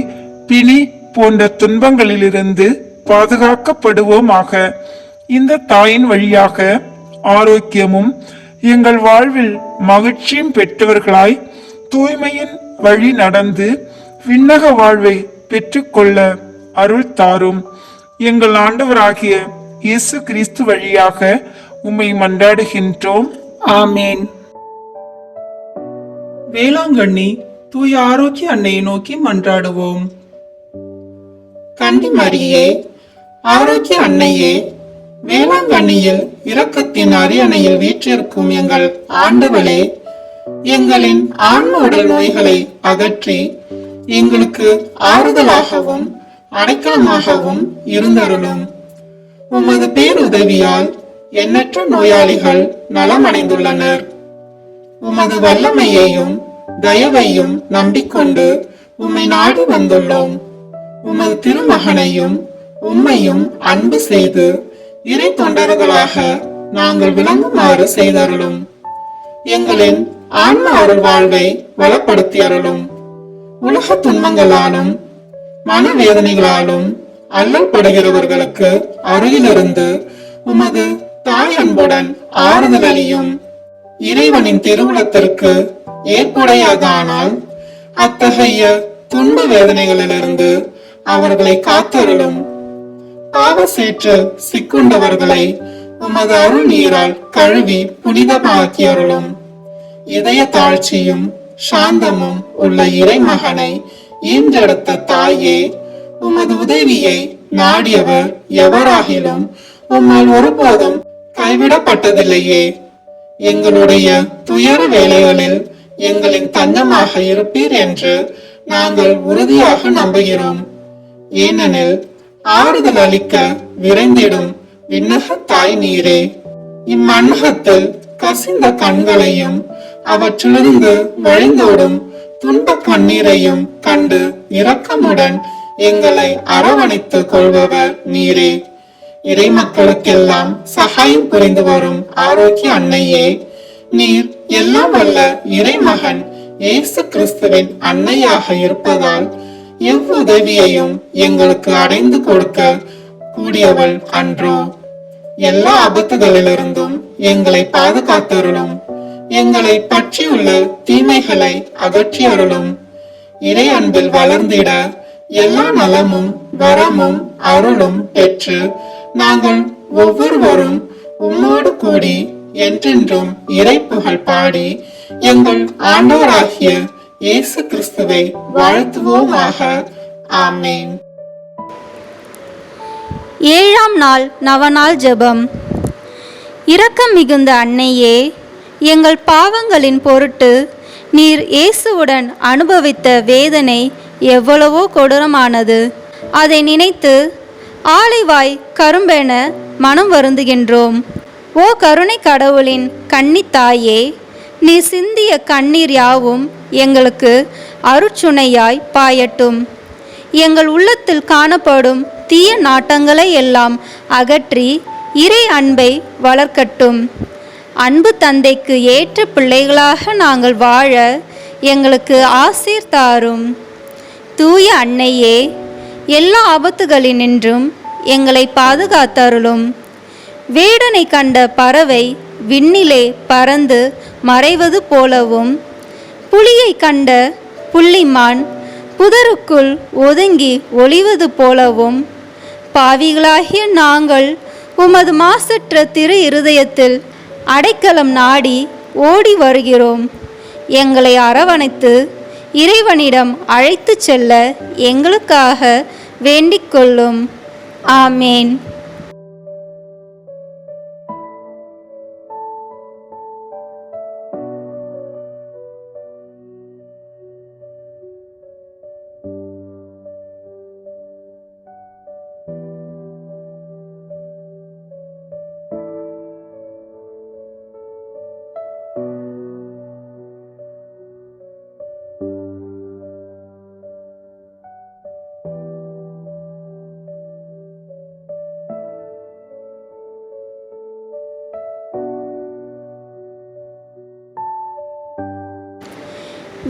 S4: பிணி போன்ற துன்பங்களிலிருந்து பாதுகாக்கப்படுவோமாக. இந்த தாயின் வழியாக ஆரோக்கியமும் எங்கள் வாழ்வில் மகிழ்ச்சியும் பெற்றவர்களாய் தூய்மையின் வழி நடந்து விண்ணக வாழ்வை பெற்றுக்கொள்ள அருள் தாரும். எங்கள் ஆண்டவராகிய இயேசு கிறிஸ்து வழியாக உம்மை மன்றாடுகின்றோம்.
S2: ஆமேன்.
S3: வேளாங்கண்ணி தூய ஆரோக்கிய அன்னையை நோக்கி மன்றாடுவோம். கன்னி மரியே, ஆரோக்கிய அன்னையே, வேளாங்கண்ணியில் இரக்கத்தின் அரியணையில் வீற்றிருக்கும் எங்கள் ஆண்டவளே, எங்களின் ஆன்ம உடல் நோய்களை அகற்றி எங்களுக்கு ஆறுதலாகவும் அடைக்கலமாகவும் இருந்தருளும். உமது பேருதவியால் எண்ணற்ற நோயாளிகள் நலமடைந்துள்ளனர். உமது வல்லமையையும் தயவையும் நம்பிக்கொண்டு உம்மை நாடி வந்துள்ளோம். உமது திருமகனையும் உம்மையும் அன்பு செய்து இறை தொண்டர்களாக நாங்கள் விளங்குமாறு செய்தருளும். எங்களின் ஆன்ம அருள் வாழ்வை வளப்படுத்தி அருளும். உலக துன்பங்களாலும் மனவேதனைகளாலும் அல்லல்படுகிறவர்களுக்கு அருகிலிருந்து உமது தாய் அன்புடன் ஆறுதல் அளியும். இறைவனின் திருவுளத்திற்கு ஏற்புடையதானால் அத்தகைய துன்ப வேதனைகளிலிருந்து அவர்களை காத்தருளும். பாவ சேற்று சிக்குண்டவர்களை உமது அருள் நீரால் கழுவி புனிதமாக்கி அருளும். இதய தாழ்ச்சியும் சாந்தமும் உள்ள இறைமகனை ஈன்றெடுத்த தாயே, உமது உதவியை நாடியவர் எவராகிலும் உம்மால் ஒருபோதும் கைவிடப்பட்டதில்லையே. எங்களுடைய துயர வேளைகளில் எங்களின் தஞ்சமாக இருப்பீர் என்று நாங்கள் உறுதியாக நம்புகிறோம். ஏனெனில் ஆறுதல் அளிக்க விரைந்திடும் விண்ணக தாய் நீரே. இம்மண்ணகத்தில் கசிந்த கண்களையும் அவற்றிலிருந்து வழிந்தோடும் துன்ப கண்ணீரையும் கண்டு இரக்கமுடன் எங்களை அரவணைத்துக் கொள்பவர் நீரே. இறை மக்களுக்கெல்லாம் சகாயம் புரிந்து வரும் ஆரோக்கிய அன்னையே, நீர் எல்லாம் வல்ல இறைமகன் இயேசு கிறிஸ்துவின் அன்னையாக இருப்பதால் எவ்வுதவியையும் எங்களுக்கு அடைந்து கொடுக்க கூடியவள் அன்றோ. எல்லா ஆபத்துகளிலிருந்தும் எங்களை பாதுகாத்தருளும். எங்களை பற்றியுள்ள தீமைகளை அகற்றி அருளும். இறை அன்பில் வளர்ந்திட எல்லா நலமும் வரமும் அருளும் பெற்று நாங்கள் ஒவ்வொருவரும் உம்மோடு கூடி என்றென்றும் இறை புகழ் பாடி எங்கள் ஆண்டவராகிய இயேசு கிறிஸ்துவை வாழ்த்துவோமாக. ஆமேன்.
S1: 7ஆம் நாள் நவநாள் ஜெபம். இரக்கம் மிகுந்த அன்னையே, எங்கள் பாவங்களின் பொருட்டு நீர் இயேசுவுடன் அனுபவித்த வேதனை எவ்வளவோ கொடூரமானது. அதை நினைத்து ஆலைவாய் கரும்பென மனம் வருந்துகின்றோம். ஓ கருணை கடவுளின் கன்னித்தாயே, நீ சிந்திய கண்ணீர் யாவும் எங்களுக்கு அருட்சுனையாய் பாயட்டும். எங்கள் உள்ளத்தில் காணப்படும் தீய நாட்டங்களை எல்லாம் அகற்றி இறை அன்பை வளர்க்கட்டும். அன்பு தந்தைக்கு ஏற்ற பிள்ளைகளாக நாங்கள் வாழ எங்களுக்கு ஆசீர் தாரும். தூய அன்னையே, எல்லா ஆபத்துகளினின்றும் எங்களை பாதுகாத்தருளும். வேடனை கண்ட பறவை விண்ணிலே பறந்து மறைவது போலவும், புலியை கண்ட புள்ளிமான் புதருக்குள் ஒதுங்கி ஒளிவது போலவும், பாவிகளாகிய நாங்கள் உமது மாசற்ற திரு இருதயத்தில் அடைக்கலம் நாடி ஓடி வருகிறோம். எங்களை அரவணைத்து இறைவனிடம் அழைத்து செல்ல எங்களுக்காக வேண்டிக் கொள்ளும். ஆமேன்.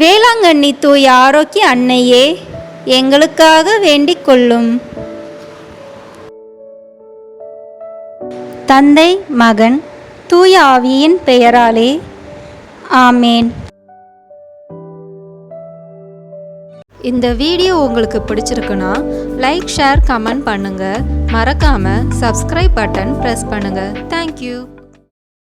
S1: வேளாங்கண்ணி தூய ஆரோக்கிய அன்னையே, எங்களுக்காக வேண்டிக் கொள்ளும். தந்தை, மகன், தூய ஆவியின் பெயராலே ஆமேன். இந்த வீடியோ உங்களுக்கு பிடிச்சிருக்குன்னா லைக், ஷேர், கமெண்ட் பண்ணுங்க. மறக்காம சப்ஸ்கிரைப் பட்டன் பிரஸ் பண்ணுங்க. தேங்க்யூ.